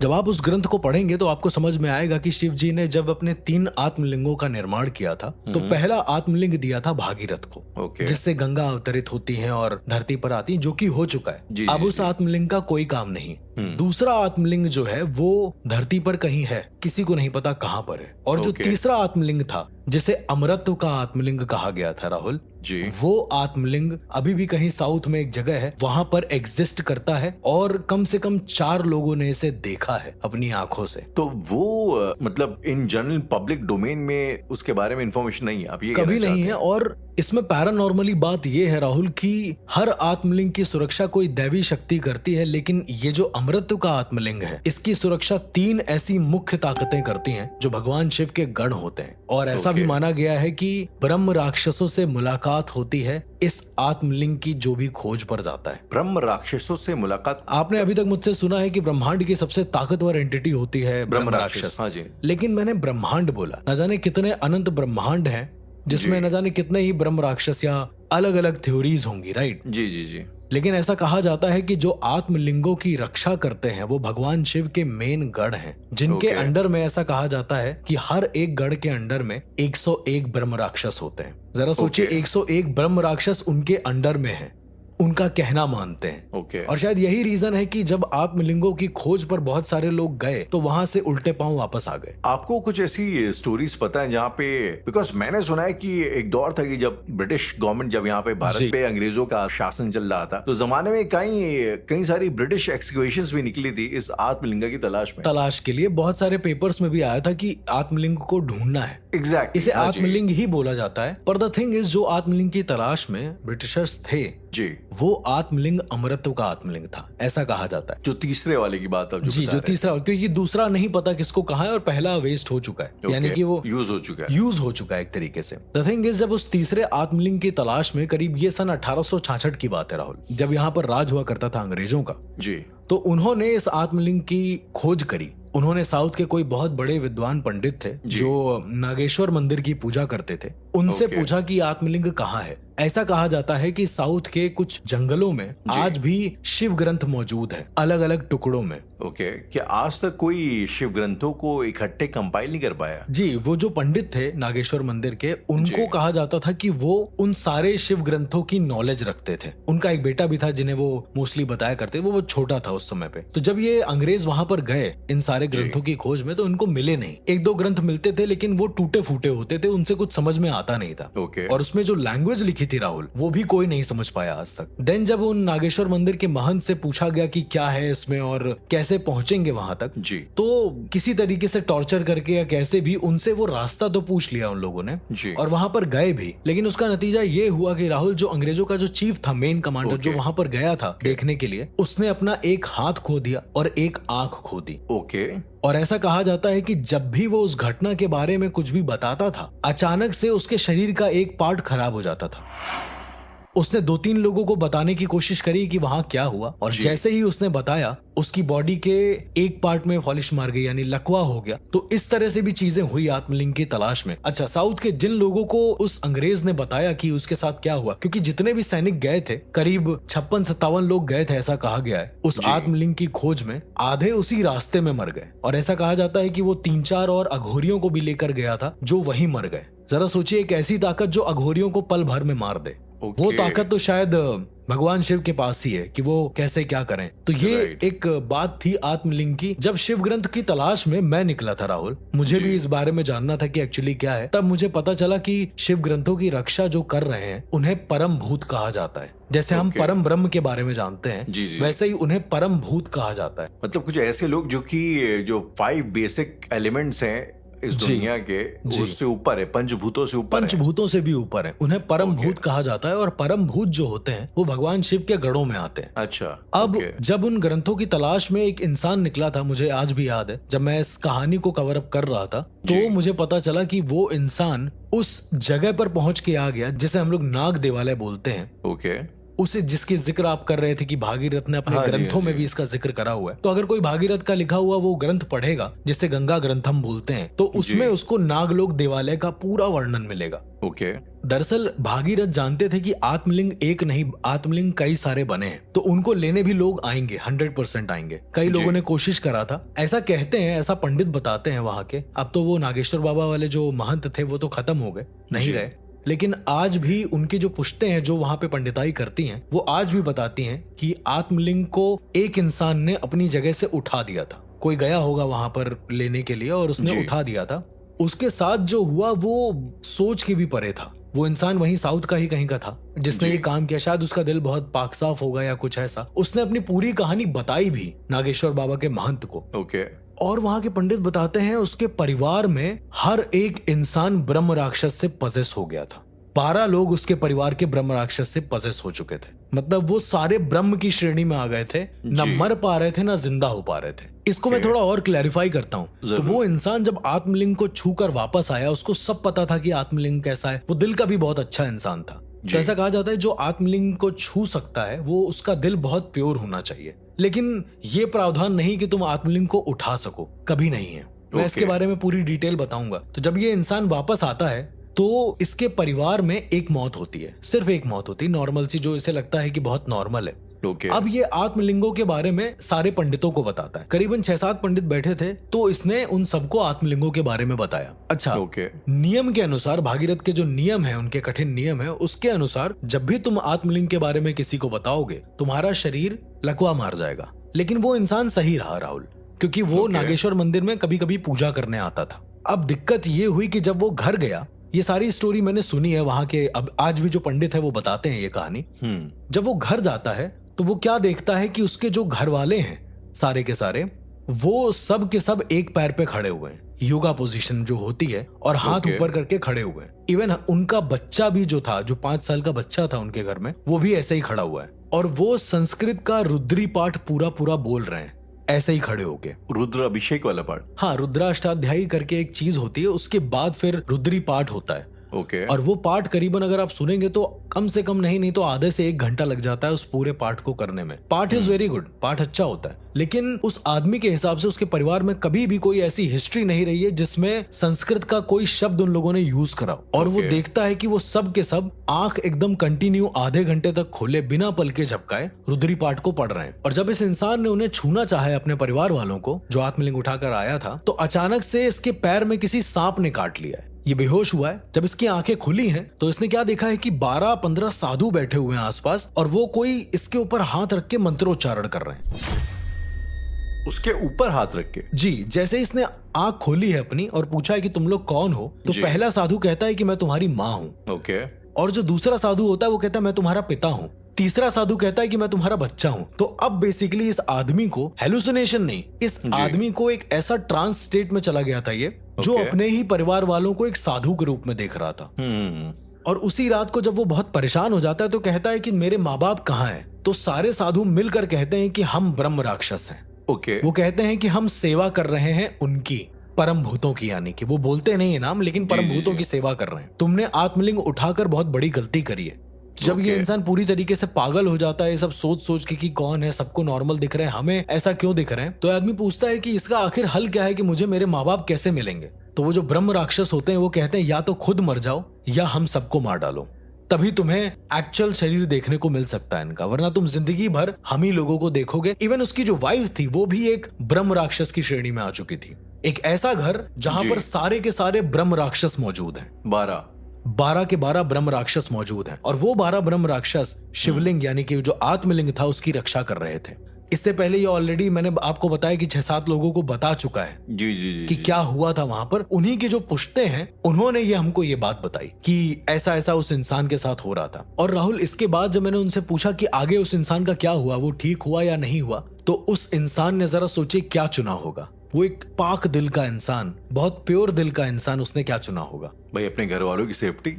जब आप उस ग्रंथ को पढ़ेंगे तो आपको समझ में आएगा कि शिव जी ने जब अपने 3 आत्मलिंगों का निर्माण किया था तो पहला आत्मलिंग दिया था भागीरथ को,
ओके।
जिससे गंगा अवतरित होती है और धरती पर आती है, जो कि हो चुका है।
जी,
अब
जी,
उस
जी।
आत्मलिंग का कोई काम नहीं। दूसरा आत्मलिंग जो है वो धरती पर कहीं है, किसी को नहीं पता कहां पर है। और जो
ओके।
तीसरा आत्मलिंग था, जिसे अमरत्व का आत्मलिंग कहा गया था राहुल,
जी।
वो आत्मलिंग अभी भी कहीं साउथ में एक जगह है, वहां पर एग्जिस्ट करता है और कम से कम 4 लोगों ने इसे देखा है अपनी आंखों से।
तो वो मतलब इन जनरल पब्लिक डोमेन में उसके बारे में इंफॉर्मेशन नहीं है, आप ये
कभी
कहना
नहीं
चाहते
है। और इसमें पैरानॉर्मली बात यह है राहुल कि हर आत्मलिंग की सुरक्षा कोई दैवी शक्ति करती है, लेकिन ये जो अमृत का आत्मलिंग है इसकी सुरक्षा 3 ऐसी मुख्य ताकतें करती हैं जो भगवान शिव के गण होते हैं। और ऐसा भी
ओके।
माना गया है कि ब्रह्म राक्षसों से मुलाकात होती है इस आत्मलिंग की जो भी खोज पर जाता है।
ब्रह्म राक्षसों से मुलाकात?
आपने अभी तक मुझसे सुना है कि ब्रह्मांड की सबसे ताकतवर एंटिटी होती है ब्रह्म राक्षस।
हाँ जी।
लेकिन मैंने ब्रह्मांड बोला, न जाने कितने अनंत ब्रह्मांड हैं जिसमें
जी।
न जाने कितने ही ब्रह्म राक्षस या अलग अलग थ्योरीज होंगी, राइट?
जी जी जी।
लेकिन ऐसा कहा जाता है कि जो आत्मलिंगों की रक्षा करते हैं वो भगवान शिव के मेन गढ़ हैं, जिनके
ओके।
अंडर में ऐसा कहा जाता है कि हर एक गढ़ के अंडर में 101 ब्रह्म राक्षस होते हैं। जरा सोचिए,
ओके।
101 ब्रह्म राक्षस उनके अंडर में हैं, उनका कहना मानते हैं।
ओके।
और शायद यही रीजन है कि जब आत्मलिंगों की खोज पर बहुत सारे लोग गए तो वहां से उल्टे पांव वापस आ गए।
आपको कुछ ऐसी स्टोरीज पता है जहाँ पे, बिकॉज मैंने सुना है कि एक दौर था कि जब ब्रिटिश गवर्नमेंट जब यहाँ पे
जी।
भारत पे अंग्रेजों का शासन चल रहा था, तो जमाने में कई सारी ब्रिटिश एक्सकवेशंस भी निकली थी इस आत्मलिंग की तलाश
के लिए बहुत सारे पेपर्स में भी आया था कि आत्मलिंग को ढूंढना है।
एग्जैक्टली।
इसे आत्मलिंग ही बोला जाता है। पर द थिंग इज, जो आत्मलिंग की तलाश में ब्रिटिशर्स थे
जी,
वो आत्मलिंग अमरत्व का आत्मलिंग था, ऐसा कहा जाता है।
जो तीसरे वाले की बात आप जो
जी,
बता
जो
रहे
तीसरा, क्योंकि दूसरा नहीं पता किसको कहा है और पहला वेस्ट हो चुका है,
थे।
यानी
ओके,
कि वो
यूज हो चुका है।
यूज हो चुका है एक तरीके से। द थिंग इज, जब उस तीसरे आत्मलिंग की तलाश में, करीब ये सन 1866 की बात है राहुल, जब यहाँ पर राज हुआ करता था अंग्रेजों का,
जी।
तो उन्होंने इस आत्मलिंग की खोज करी। उन्होंने साउथ के कोई बहुत बड़े विद्वान पंडित थे
जी।
जो नागेश्वर मंदिर की पूजा करते थे, उनसे
ओके।
पूछा कि आत्मलिंग कहाँ है। ऐसा कहा जाता है कि साउथ के कुछ जंगलों में
जी।
आज भी शिव ग्रंथ मौजूद है, अलग अलग टुकड़ों में।
ओके, क्या आज तक कोई शिव ग्रंथों को इकट्ठे कंपाइल नहीं कर पाया?
जी, वो जो पंडित थे नागेश्वर मंदिर के, उनको
जी।
कहा जाता था कि वो उन सारे शिव ग्रंथों की नॉलेज रखते थे। उनका एक बेटा भी था जिन्हें वो मोस्टली बताया करते, वो छोटा था उस समय पे। तो जब ये अंग्रेज वहां पर गए इन सारे ग्रंथों की खोज में, तो उनको मिले नहीं। 1-2 ग्रंथ मिलते थे, लेकिन वो टूटे फूटे होते थे, उनसे कुछ समझ में आता नहीं था।
ओके।
और उसमें जो लैंग्वेज लिखी थी राहुल, वो भी कोई नहीं समझ पाया आज तक। देन जब उन नागेश्वर मंदिर के महंत से पूछा गया कि क्या है इसमें और कैसे पहुंचेंगे वहां तक,
जी।
तो किसी तरीके से टॉर्चर करके या कैसे भी उनसे वो रास्ता तो पूछ लिया उन लोगों ने,
जी।
और वहां पर गए भी। लेकिन उसका नतीजा ये हुआ कि राहुल, जो अंग्रेजों का जो चीफ था, मेन कमांडर, जो
ओके।
वहां पर गया था देखने के लिए, उसने अपना एक हाथ खो दिया और एक आंख खो दी।
ओके।
और ऐसा कहा जाता है कि जब भी वो उस घटना के बारे में कुछ भी बताता था, अचानक से उसके शरीर का एक पार्ट खराब हो जाता था। उसने 2-3 लोगों को बताने की कोशिश करी कि वहां क्या हुआ, और
जी।
जैसे ही उसने बताया, उसकी बॉडी के एक पार्ट में पॉलिश मार गई, यानी लकवा हो गया। तो इस तरह से भी चीजें हुई आत्मलिंग की तलाश में। अच्छा, साउथ के जिन लोगों को उस अंग्रेज ने बताया कि उसके साथ क्या हुआ, क्योंकि जितने भी सैनिक गए थे, करीब 56-57 लोग गए थे, ऐसा कहा गया है उस
जी।
आत्मलिंग की खोज में, आधे उसी रास्ते में मर गए। और ऐसा कहा जाता है कि वो 3-4 और अघोरियों को भी लेकर गया था जो वहीं मर गए। जरा सोचिए, एक ऐसी ताकत जो अघोरियों को पल भर में मार दे,
ओके।
वो ताकत तो शायद भगवान शिव के पास ही है कि वो कैसे क्या करें। तो ये
राइट।
एक बात थी आत्मलिंग की। जब शिव ग्रंथ की तलाश में मैं निकला था राहुल, मुझे
जी।
भी इस बारे में जानना था कि एक्चुअली क्या है। तब मुझे पता चला कि शिव ग्रंथों की रक्षा जो कर रहे हैं उन्हें परम भूत कहा जाता है। जैसे हम
ओके।
परम ब्रह्म के बारे में जानते हैं,
जी, जी।
वैसे ही उन्हें परम भूत कहा जाता है।
मतलब कुछ ऐसे लोग जो कि जो 5 बेसिक एलिमेंट्स हैं इस
जी।
दुनिया के,
जी।
उससे ऊपर है, पंचभूतों से ऊपर है।
पंचभूतों से भी ऊपर है, उन्हें परम
ओके।
भूत कहा जाता है। और परम भूत जो होते हैं वो भगवान शिव के गढ़ों में आते हैं।
अच्छा।
अब
ओके।
जब उन ग्रंथों की तलाश में एक इंसान निकला था, मुझे आज भी याद है, जब मैं इस कहानी को कवर अप कर रहा था,
जी।
तो मुझे पता चला कि वो इंसान उस जगह पर पहुंच के आ गया जिसे हम लोग नाग देवालय बोलते हैं।
ओके।
उसे जिसके जिक्र आप कर रहे थे कि भागीरथ ने अपने
हाँ जी,
ग्रंथों
हाँ
में
जी।
भी इसका जिक्र करा हुआ है, तो अगर कोई भागीरथ का लिखा हुआ वो ग्रंथ पढ़ेगा जिसे गंगा ग्रंथम बोलते हैं, तो उसमें उसको नागलोक देवालय का पूरा वर्णन मिलेगा।
ओके।
दरअसल भागीरथ जानते थे कि आत्मलिंग एक नहीं, आत्मलिंग कई सारे बने हैं, तो उनको लेने भी लोग आएंगे, 100% आएंगे। कई लोगों ने कोशिश करा था, ऐसा कहते हैं, ऐसा पंडित बताते हैं वहां के। अब तो वो नागेश्वर बाबा वाले जो महंत थे वो तो खत्म हो गए, नहीं रहे, लेकिन आज भी उनकी जो पुश्तें हैं जो वहां पे पंडिताई करती हैं, वो आज भी बताती हैं कि आत्मलिंग को एक इंसान ने अपनी जगह से उठा दिया था। कोई गया होगा वहां पर लेने के लिए और उसने उठा दिया था। उसके साथ जो हुआ वो सोच के भी परे था। वो इंसान वहीं साउथ का ही कहीं का था जिसने ये काम किया। शायद उसका दिल बहुत पाक साफ होगा या कुछ ऐसा। उसने अपनी पूरी कहानी बताई भी नागेश्वर बाबा के महंत को।
ओके।
और वहां के पंडित बताते हैं उसके परिवार में हर एक इंसान ब्रह्म राक्षस से पजेस हो गया था। 12 लोग उसके परिवार के ब्रह्म राक्षस से पजेस हो चुके थे। मतलब वो सारे ब्रह्म की श्रेणी में आ गए थे, न मर पा रहे थे ना जिंदा हो पा रहे थे। इसको मैं थोड़ा और क्लैरिफाई करता हूँ। तो वो इंसान जब आत्मलिंग को छूकर वापस आया, उसको सब पता था कि आत्मलिंग कैसा है। वो दिल का भी बहुत अच्छा इंसान था। तो ऐसा कहा जाता है जो आत्मलिंग को छू सकता है वो उसका दिल बहुत प्योर होना चाहिए। लेकिन ये प्रावधान नहीं कि तुम आत्मलिंग को उठा सको, कभी नहीं है। मैं इसके बारे में पूरी डिटेल बताऊंगा। तो जब ये इंसान वापस आता है तो इसके परिवार में एक मौत होती है, सिर्फ एक मौत होती है, नॉर्मल सी, जो इसे लगता है कि बहुत नॉर्मल है। अब ये आत्मलिंगों के बारे में सारे पंडितों को बताता है। करीबन 6-7 पंडित बैठे थे, तो इसने उन सबको आत्मलिंगों के बारे में बताया। अच्छा, नियम के अनुसार, भागीरथ के जो नियम है, उनके कठिन नियम है, उसके अनुसार जब भी तुम आत्मलिंग के बारे में किसी को बताओगे, तुम्हारा शरीर लकवा मार जाएगा। लेकिन वो इंसान सही रहा राहुल, क्योंकि वो नागेश्वर मंदिर में कभी कभी पूजा करने आता था। अब दिक्कत ये हुई कि जब वो घर गया, ये सारी स्टोरी मैंने सुनी है वहां के, अब आज भी जो पंडित है वो बताते हैं ये कहानी। जब वो घर जाता है तो वो क्या देखता है कि उसके जो घर वाले हैं सारे के सारे, वो सब के सब एक पैर पे खड़े हुए हैं, योगा पोजीशन जो होती है, और हाथ ऊपर करके खड़े हुए हैं। इवन उनका बच्चा भी जो था, जो 5 साल का बच्चा था उनके घर में, वो भी ऐसे ही खड़ा हुआ है। और वो संस्कृत का रुद्री पाठ पूरा पूरा बोल रहे हैं, ऐसे ही खड़े होके।
रुद्र अभिषेक वाला पाठ?
हाँ, रुद्राष्टाध्यायी करके एक चीज होती है, उसके बाद फिर रुद्री पाठ होता है। और वो पाठ करीबन अगर आप सुनेंगे तो कम से कम नहीं तो आधे से 1 घंटा लग जाता है उस पूरे पाठ को करने में। पाठ इज वेरी गुड, पाठ अच्छा होता है, लेकिन उस आदमी के हिसाब से उसके परिवार में कभी भी कोई ऐसी हिस्ट्री नहीं रही है जिसमें संस्कृत का कोई शब्द उन लोगों ने यूज करा। और वो देखता है कि वो सब के सब आंख एकदम कंटिन्यू आधे घंटे तक खोले बिना पल के झपकाए रुद्री पाठ को पढ़ रहे हैं। और जब इस इंसान ने उन्हें छूना चाहा अपने परिवार वालों को, जो आत्मलिंग उठाकर आया था, तो अचानक से इसके पैर में किसी सांप ने काट लिया है। ये बेहोश हुआ है। जब इसकी आंखें खुली हैं तो इसने क्या देखा है कि 12-15 साधु बैठे हुए हैं आसपास, और वो कोई इसके ऊपर हाथ रख के मंत्रोच्चारण कर रहे हैं।
उसके ऊपर हाथ रख के?
जी। जैसे इसने आंख खोली है अपनी और पूछा है कि तुम लोग कौन हो, तो पहला साधु कहता है कि मैं तुम्हारी माँ हूँ। और जो दूसरा साधु होता है वो कहता है मैं तुम्हारा पिता हूँ। तीसरा साधु कहता है कि मैं तुम्हारा बच्चा हूँ। तो अब बेसिकली इस आदमी को हेलुसिनेशन नहीं, इस आदमी को एक ऐसा ट्रांस स्टेट में चला गया था ये, जो अपने ही परिवार वालों को एक साधु के रूप में देख रहा था। और उसी रात को जब वो बहुत परेशान हो जाता है तो कहता है कि मेरे माँ बाप कहाँ हैं? तो सारे साधु मिलकर कहते हैं कि हम ब्रह्म राक्षस हैं। वो कहते हैं कि हम सेवा कर रहे हैं उनकी, परम भूतों की, यानी कि वो बोलते नहीं है नाम, लेकिन परम भूतों की सेवा कर रहे हैं। तुमने आत्मलिंग उठाकर बहुत बड़ी गलती करी है। जब ये इंसान पूरी तरीके से पागल हो जाता है, सब सोच सोच के कि कौन है, सबको नॉर्मल दिख रहे हैं, हमें ऐसा क्यों दिख रहे हैं, तो आदमी पूछता है कि इसका आखिर हल क्या है, कि मुझे मेरे माँ बाप कैसे मिलेंगे? तो वो जो ब्रह्म राक्षस होते हैं वो कहते हैं या तो खुद मर जाओ या हम सबको मार डालो, तभी तुम्हें एक्चुअल शरीर देखने को मिल सकता है इनका, वरना तुम जिंदगी भर हम ही लोगों को देखोगे। इवन उसकी जो वाइफ थी वो भी एक ब्रह्म राक्षस की श्रेणी में आ चुकी थी। एक ऐसा घर जहां पर सारे के सारे ब्रह्म राक्षस मौजूद हैं। 12 के 12 ब्रह्म राक्षस मौजूद हैं। और वो 12 ब्रह्म राक्षस शिवलिंग यानी कि जो आत्मलिंग था उसकी रक्षा कर रहे थे। इससे पहले ये ऑलरेडी मैंने आपको बताया कि 6-7 लोगों को बता चुका है कि क्या हुआ था वहां पर। उन्हीं की जो पुश्ते हैं उन्होंने ये हमको ये बात बताई कि ऐसा ऐसा उस इंसान के साथ हो रहा था। और राहुल, इसके बाद जब मैंने उनसे पूछा कि आगे उस इंसान का क्या हुआ, वो ठीक हुआ या नहीं हुआ, तो उस इंसान ने जरा सोचे क्या चुना होगा। वो एक पाक दिल का इंसान, बहुत प्योर दिल का इंसान, उसने क्या चुना होगा
भाई? अपने घर वालों की सेफ्टी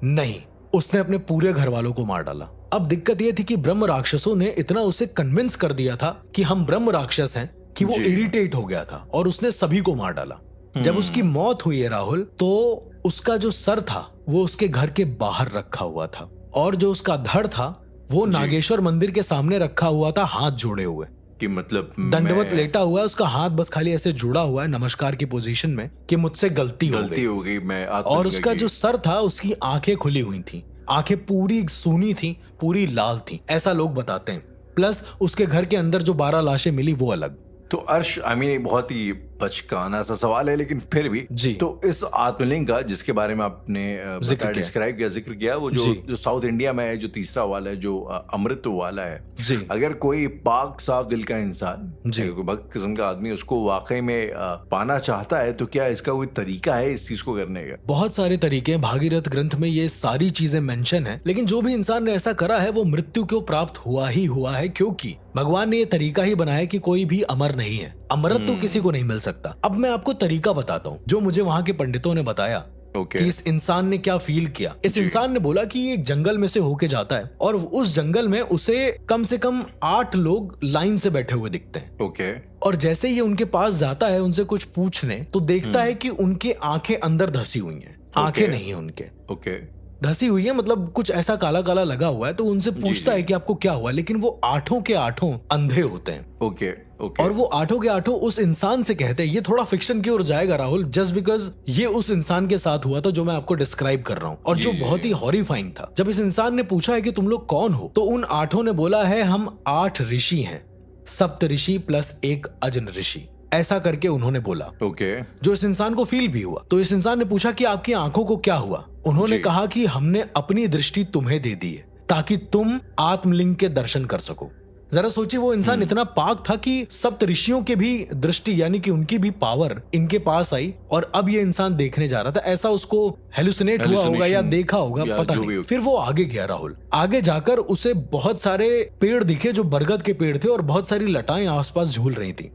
नहीं, उसने अपने पूरे घर वालों को मार डाला। अब दिक्कत यह थी कि ब्रह्म राक्षसों ने इतना उसे कन्विंस कर दिया था कि हम ब्रह्म राक्षस हैं कि वो इरिटेट हो गया था और उसने सभी को मार डाला। जब उसकी मौत हुई है राहुल, तो उसका जो सर था वो उसके घर के बाहर रखा हुआ था, और जो उसका धड़ था वो नागेश्वर मंदिर के सामने रखा हुआ था, हाथ जोड़े हुए,
कि मतलब
दंडवत लेटा हुआ है, उसका हाथ बस खाली ऐसे जुड़ा हुआ है नमस्कार की पोजीशन में कि मुझसे गलती
हो गई, मैं
और उसका जो सर था, उसकी आंखें खुली हुई थी, आंखें पूरी सूनी थी, पूरी लाल थी, ऐसा लोग बताते हैं। प्लस उसके घर के अंदर जो 12 लाशें मिली वो अलग।
तो अर्श, आई मीन बहुत ही बचकाना सा सवाल है, लेकिन फिर भी
जी।
तो इस आत्मलिंग का जिसके बारे में आपने डिस्क्राइब किया, जिक्र किया, वो जो साउथ इंडिया में है, जो तीसरा वाला है, जो अमृत वाला है
जी।
अगर कोई पाक साफ दिल का इंसान,
जी,
कोई भक्त किस्म का आदमी उसको वाकई में पाना चाहता है, तो क्या इसका कोई तरीका है इस चीज को करने का?
बहुत सारे तरीके हैं, भागीरथ ग्रंथ में ये सारी चीजें मेंशन है, लेकिन जो भी इंसान ने ऐसा करा है वो मृत्यु को प्राप्त हुआ है, क्योंकि भगवान ने ये तरीका ही बनाया कि कोई भी अमर नहीं है, अमरत तो किसी को नहीं मिल सकता। अब मैं आपको तरीका बताता हूँ जो मुझे वहां के पंडितों ने बताया कि इस इंसान ने क्या फील किया। इस इंसान ने बोला कि ये एक जंगल में से होके जाता है और उस जंगल में उसे कम से कम 8 लोग लाइन से बैठे हुए दिखते हैं। और जैसे ये उनके पास जाता है उनसे कुछ पूछने, तो देखता है कि उनके आंखें अंदर धसी हुई हैं, आंखें नहीं है उनके, धसी हुई है, मतलब कुछ ऐसा काला काला लगा हुआ है। तो उनसे पूछता है कि आपको क्या हुआ, लेकिन वो 8 के 8 अंधे होते हैं। और वो 8 के 8 उस इंसान से कहते हैं, ये थोड़ा फिक्शन की ओर जाएगा राहुल, जस्ट बिकॉज ये उस इंसान के साथ हुआ था जो मैं आपको डिस्क्राइब कर रहा हूँ, और जो बहुत ही हॉरिफाइंग था। जब इस इंसान ने पूछा है कि तुम लोग कौन हो, तो उन 8 ने बोला है हम 8 ऋषि हैं, सप्त ऋषि प्लस 1 अजन ऋषि, ऐसा करके उन्होंने बोला। जो इस इंसान को फील भी हुआ। तो इस इंसान ने पूछा कि आपकी आंखों को क्या हुआ। उन्होंने कहा कि हमने अपनी दृष्टि तुम्हें दे दी है ताकि तुम आत्मलिंग के दर्शन कर सको। जरा सोचिए, वो इंसान इतना पाक था कि सप्त ऋषियों के भी दृष्टि यानी कि उनकी भी पावर इनके पास आई, और अब ये इंसान देखने जा रहा था। ऐसा उसको हेलुसिनेट हुआ होगा या देखा होगा, पता नहीं। फिर वो आगे गया राहुल, आगे जाकर उसे बहुत सारे पेड़ दिखे जो बरगद के पेड़ थे, और बहुत सारी लताएं आसपास झूल रही थी।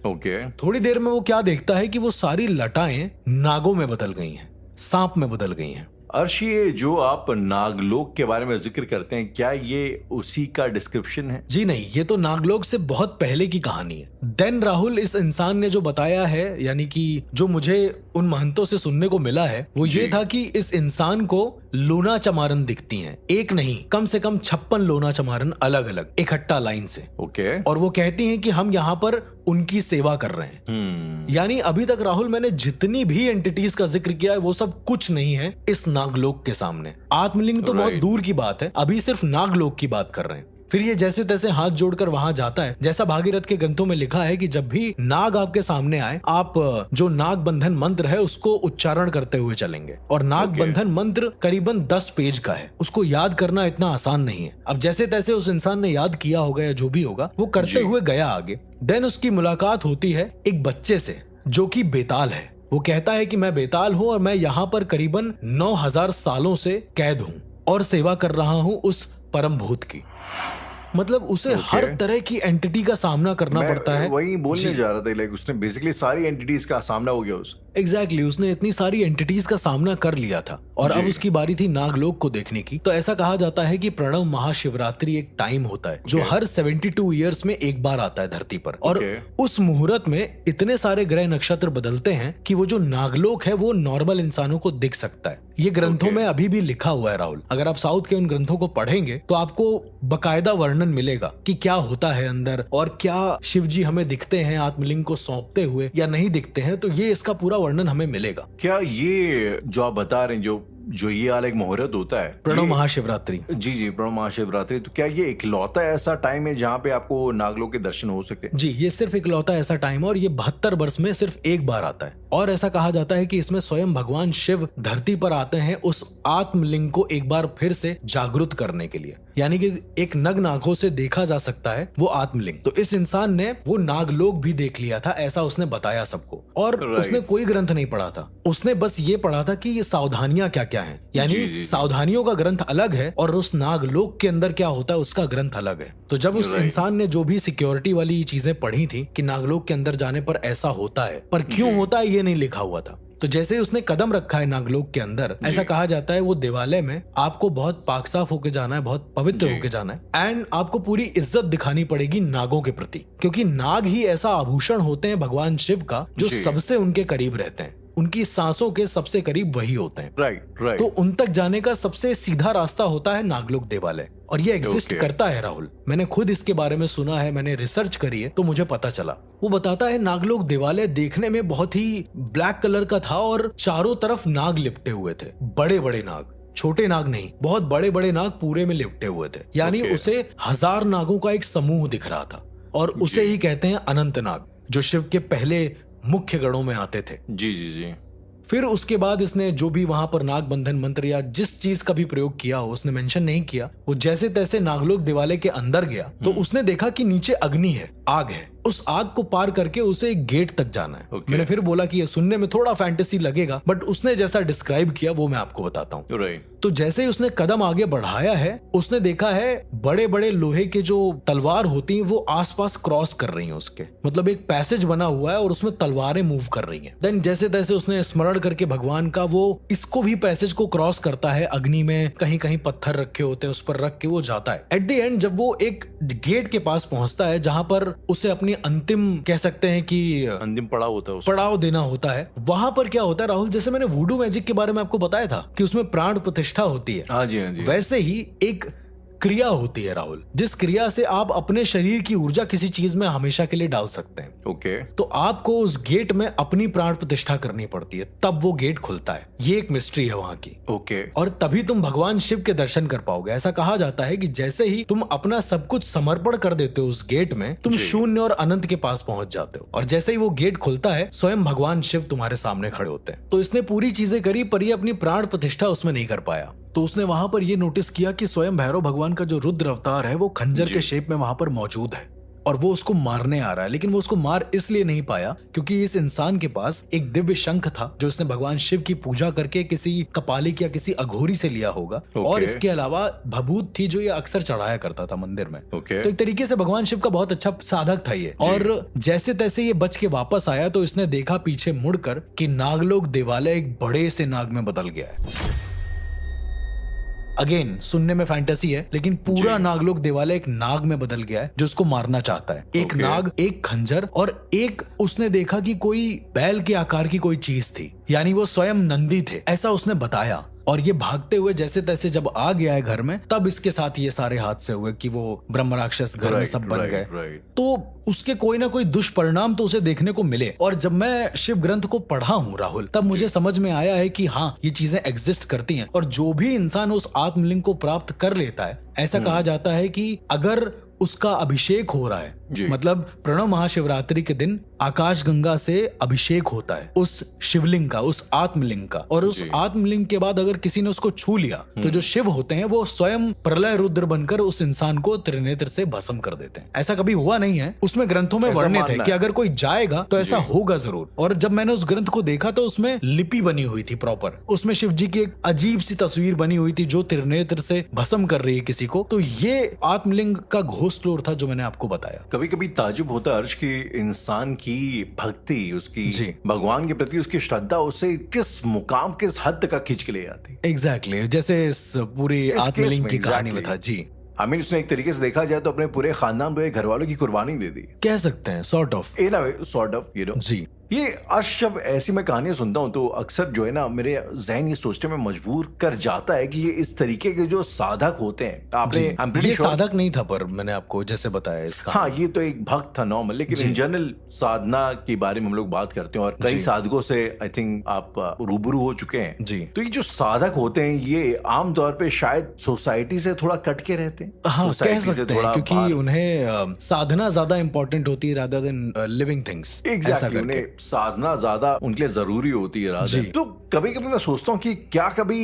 थोड़ी देर में वो क्या देखता है कि वो सारी लताएं नागों में बदल गई हैं, सांप में बदल गई हैं।
अर्श, ये जो आप नागलोक के बारे में जिक्र करते हैं, क्या ये उसी का डिस्क्रिप्शन है?
जी नहीं, ये तो नागलोक से बहुत पहले की कहानी है। देन राहुल, इस इंसान ने जो बताया है, यानी कि जो मुझे उन महंतों से सुनने को मिला है, वो ये था कि इस इंसान को लोना चमारन दिखती हैं, एक नहीं कम से कम 56 लोना चमारन अलग अलग इकट्ठा लाइन से। और वो कहती हैं कि हम यहाँ पर उनकी सेवा कर रहे हैं। यानी अभी तक राहुल मैंने जितनी भी एंटिटीज का जिक्र किया है वो सब कुछ नहीं है इस नागलोक के सामने। आत्मलिंग तो बहुत दूर की बात है, अभी सिर्फ नागलोक की बात कर रहे हैं। फिर ये जैसे तैसे हाथ जोड़कर वहां जाता है। जैसा भागीरथ के ग्रंथों में लिखा है कि जब भी नाग आपके सामने आए, आप जो नाग बंधन मंत्र है उसको उच्चारण करते हुए चलेंगे। और नाग बंधन मंत्र करीबन 10 पेज का है, उसको याद करना इतना आसान नहीं है। अब जैसे तैसे उस इंसान ने याद किया होगा या जो भी होगा, वो करते हुए गया आगे। देन उसकी मुलाकात होती है एक बच्चे से जो कि बेताल है। वो कहता है कि मैं बेताल हूँ और मैं यहाँ पर करीबन 9000 सालों से कैद हूँ और सेवा कर रहा हूँ उस परम भूत की। मतलब उसे हर तरह की एंटिटी का सामना करना पड़ता है।
वही बोलने जा रहा था, लाइक उसने बेसिकली सारी एंटिटीज का सामना हो गया उसे।
एग्जैक्टली, उसने इतनी सारी एंटिटीज का सामना कर लिया था और अब उसकी बारी थी नागलोक को देखने की। तो ऐसा कहा जाता है कि प्रणव महाशिवरात्रि एक टाइम होता है जो हर 72 ईयर्स में एक बार आता है धरती पर। और उस मुहूर्त में इतने सारे ग्रह नक्षत्र बदलते हैं कि वो जो नागलोक है वो नॉर्मल इंसानों को दिख सकता है। ये ग्रंथों में अभी भी लिखा हुआ है राहुल। अगर आप साउथ के उन ग्रंथों को पढ़ेंगे तो आपको बकायदा वर्णन मिलेगा कि क्या होता है अंदर, और क्या शिवजी हमें दिखते हैं आत्मलिंग को सौंपते हुए या नहीं दिखते हैं। तो ये इसका पूरा वर्णन हमें मिलेगा।
क्या ये जो आप बता रहे हैं, जो ये वाला एक मुहूर्त होता है,
प्रणव महाशिवरात्रि,
जी प्रणव महाशिवरात्रि, तो क्या ये इकलौता ऐसा टाइम है जहाँ पे आपको नागलोक के दर्शन हो सकते हैं?
जी, ये सिर्फ इकलौता ऐसा टाइम है और ये 72 वर्ष में सिर्फ एक बार आता है। और ऐसा कहा जाता है कि इसमें स्वयं भगवान शिव धरती पर आते हैं उस आत्मलिंग को एक बार फिर से जागृत करने के लिए, यानी कि एक नग्न आंखों से देखा जा सकता है वो आत्मलिंग। तो इस इंसान ने वो नागलोक भी देख लिया था, ऐसा उसने बताया सबको। और उसने कोई ग्रंथ नहीं पढ़ा था, उसने बस ये पढ़ा था कि ये सावधानियां क्या क्या है, यानी सावधानियों का ग्रंथ अलग है और उस नागलोक के अंदर क्या होता है उसका ग्रंथ अलग है। तो जब उस इंसान ने जो भी सिक्योरिटी वाली चीजें पढ़ी थी कि नागलोक के अंदर जाने पर ऐसा होता है, पर क्यों होता है ये नहीं लिखा हुआ था। तो जैसे ही उसने कदम रखा है नागलोक के अंदर, ऐसा कहा जाता है वो देवालय में आपको बहुत पाक साफ होके जाना है, बहुत पवित्र होके जाना है, एंड आपको पूरी इज्जत दिखानी पड़ेगी नागों के प्रति, क्योंकि नाग ही ऐसा आभूषण होते हैं भगवान शिव का जो सबसे उनके करीब रहते हैं। उनकी सांसों के सबसे करीब वही होते हैं।
Right right.
तो उन तक जाने का सबसे सीधा रास्ता होता है नागलोक देवालय, और ये एग्जिस्ट करता है राहुल। मैंने खुद इसके बारे में सुना है, मैंने रिसर्च करी है, तो मुझे पता चला। वो बताता है नागलोक देवालय देखने में बहुत ही ब्लैक कलर का था और चारों तरफ नाग लिपटे हुए थे, बड़े बड़े नाग, छोटे नाग नहीं, बहुत बड़े बड़े नाग पूरे में लिपटे हुए थे। यानी उसे 1000 नागों का एक समूह दिख रहा था, और उसे ही कहते हैं अनंत नाग, जो शिव के पहले मुख्य गणों में आते थे।
जी जी जी।
फिर उसके बाद इसने जो भी वहां पर नाग बंधन मंत्र या जिस चीज का भी प्रयोग किया हो, उसने मेंशन नहीं किया। वो जैसे तैसे नागलोक दिवालय के अंदर गया तो उसने देखा कि नीचे अग्नि है, आग है। उस आग को पार करके उसे एक गेट तक जाना है। मैंने फिर बोला कि ये सुनने में थोड़ा फैंटेसी लगेगा, बट उसने जैसा डिस्क्राइब किया वो मैं आपको बताता हूँ।
राइट।
तो जैसे ही उसने कदम आगे बढ़ाया है, उसने देखा है बड़े बड़े लोहे के जो तलवार होती हैं वो आसपास क्रॉस कर रही हैं उसके, मतलब एक पैसेज बना हुआ है और उसमें तलवारें मूव कर रही हैं। देन जैसे तैसे उसने स्मरण करके भगवान का, वो इसको भी पैसेज को क्रॉस करता है, अग्नि में कहीं कहीं पत्थर रखे होते हैं, उस पर रख के वो जाता है। एट द एंड जब वो एक गेट के पास पहुंचता है जहां पर उसे अपनी अंतिम, कह सकते हैं कि
अंतिम पड़ाव होता है,
पड़ाव देना होता है, वहां पर क्या होता है राहुल, जैसे मैंने वुडू मैजिक के बारे में आपको बताया था कि उसमें प्राण प्रतिष्ठा होती है,
हाँ जी हाँ जी,
वैसे ही एक क्रिया होती है राहुल, जिस क्रिया से आप अपने शरीर की ऊर्जा किसी चीज में हमेशा के लिए डाल सकते हैं।
ओके।
तो आपको उस गेट में अपनी प्राण प्रतिष्ठा करनी पड़ती है, तब वो गेट खुलता है। ये एक मिस्ट्री है वहां की।
ओके।
और तभी तुम भगवान शिव के दर्शन कर पाओगे। ऐसा कहा जाता है कि जैसे ही तुम अपना सब कुछ समर्पण कर देते हो उस गेट में, तुम शून्य और अनंत के पास पहुंच जाते हो, और जैसे ही वो गेट खुलता है स्वयं भगवान शिव तुम्हारे सामने खड़े होते हैं। तो इसने पूरी चीजें करी, पर ये अपनी प्राण प्रतिष्ठा उसमें नहीं कर पाया। तो उसने वहां पर ये नोटिस किया कि स्वयं भैरव भगवान का जो रुद्र अवतार है वो खंजर के शेप में वहां पर मौजूद है, और वो उसको मारने आ रहा है। लेकिन वो उसको मार इसलिए नहीं पाया क्योंकि इस इंसान के पास एक दिव्य शंख था जो इसने भगवान शिव की पूजा करके किसी कपालिक या किसी अघोरी से लिया होगा। और इसके अलावा भभूत थी जो ये अक्सर चढ़ाया करता था मंदिर में। तो एक तरीके से भगवान शिव का बहुत अच्छा साधक था ये। और जैसे तैसे ये बच के वापस आया तो इसने देखा पीछे मुड़कर कि नागलोक देवालय एक बड़े से नाग में बदल गया है। अगेन सुनने में फैंटेसी है, लेकिन पूरा नागलोक देवालय एक नाग में बदल गया है जो उसको मारना चाहता है। एक नाग, एक खंजर, और एक उसने देखा कि कोई बैल के आकार की कोई चीज थी, यानी वो स्वयं नंदी थे, ऐसा उसने बताया। और ये भागते हुए जैसे तैसे जब आ गया है घर में, तब इसके साथ ये सारे हादसे हुए कि वो ब्रह्म राक्षस घर में सब बन गए। तो उसके कोई ना कोई दुष्परिणाम तो उसे देखने को मिले। और जब मैं शिव ग्रंथ को पढ़ा हूँ राहुल, तब मुझे समझ में आया है कि हाँ, ये चीजें एग्जिस्ट करती हैं। और जो भी इंसान उस आत्मलिंग को प्राप्त कर लेता है, ऐसा कहा जाता है कि अगर उसका अभिषेक हो रहा है, मतलब प्रणव महाशिवरात्रि के दिन आकाश गंगा से अभिषेक होता है उस शिवलिंग का, उस आत्मलिंग का, और उस आत्मलिंग के बाद अगर किसी ने उसको छू लिया तो जो शिव होते हैं वो स्वयं प्रलय रुद्र बनकर उस इंसान को त्रिनेत्र से भस्म कर देते हैं। ऐसा कभी हुआ नहीं है, उसमें ग्रंथों में वर्णित है कि अगर कोई जाएगा तो ऐसा होगा जरूर। और जब मैंने उस ग्रंथ को देखा तो उसमें लिपि बनी हुई थी प्रॉपर, उसमें शिव जी की एक अजीब सी तस्वीर बनी हुई थी जो त्रिनेत्र से भस्म कर रही है किसी को। तो ये आत्मलिंग का घोस्ट लॉर्ड था जो मैंने आपको बताया।
कभी कभी ताजुब होता है अर्श की इंसान की भक्ति, उसकी भगवान के प्रति उसकी श्रद्धा उसे किस मुकाम, किस हद तक खींच के ले जाती।
एग्जैक्टली जैसे इस पूरी आत्मलिंग की कहानी में था। जी
उसने एक तरीके से देखा जाए तो अपने पूरे खानदान पे घर वालों की कुर्बानी दे दी,
कह सकते हैं, सॉर्ट ऑफ जी।
ये जब ऐसी मैं कहानियां सुनता हूं तो अक्सर जो है ना, मेरे जहन ये सोचने में मजबूर कर जाता है कि ये इस तरीके के जो साधक होते हैं, आपने
ये साधक नहीं था, पर मैंने आपको जैसे बताया इसका,
हाँ ये तो एक भक्त था नॉर्मल, लेकिन इन जनरल साधना के बारे में हम लोग बात करते हैं और कई साधकों से आई थिंक आप रूबरू हो चुके हैं जी। तो ये जो साधक होते हैं ये आमतौर पे शायद सोसाइटी से थोड़ा कट के रहते हैं,
हाँ कह सकते हैं, क्योंकि उन्हें साधना ज्यादा इंपॉर्टेंट होती है rather than living things.
Exactly, साधना ज्यादा उनके लिए जरूरी होती है राधे। तो कभी कभी मैं सोचता हूँ कि क्या कभी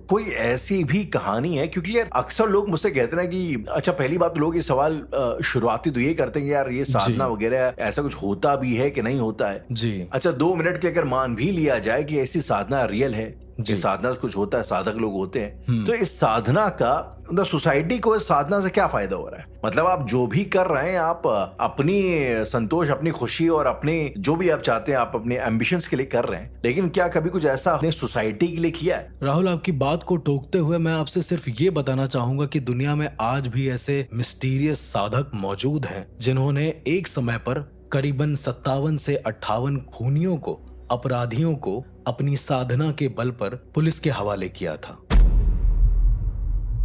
कोई ऐसी भी कहानी है, क्योंकि यार अक्सर लोग मुझसे कहते हैं कि अच्छा, पहली बात तो लोग ये सवाल शुरुआती तो ये करते हैं कि यार ये साधना वगैरह ऐसा कुछ होता भी है कि नहीं होता है जी। अच्छा 2 मिनट के अगर मान भी लिया जाए कि ऐसी साधना रियल है, कि साधना से कुछ होता है, साधक लोग होते हैं, तो इस साधना का सोसाइटी को इस साधना से क्या फायदा हो रहा है? मतलब आप जो भी कर रहे हैं, आप अपनी संतोष, अपनी खुशी और अपने जो भी आप चाहते हैं, आप अपने एम्बिशंस के लिए कर रहे हैं, लेकिन क्या कभी कुछ ऐसा आपने सोसाइटी के लिए किया है?
राहुल, आपकी बात को टोकते हुए मैं आपसे सिर्फ ये बताना चाहूंगा कि दुनिया में आज भी ऐसे मिस्टीरियस साधक मौजूद हैं जिन्होंने एक समय पर करीबन 57 से 58 खूनियों को अपराधियों को अपनी साधना के बल पर पुलिस के हवाले किया था।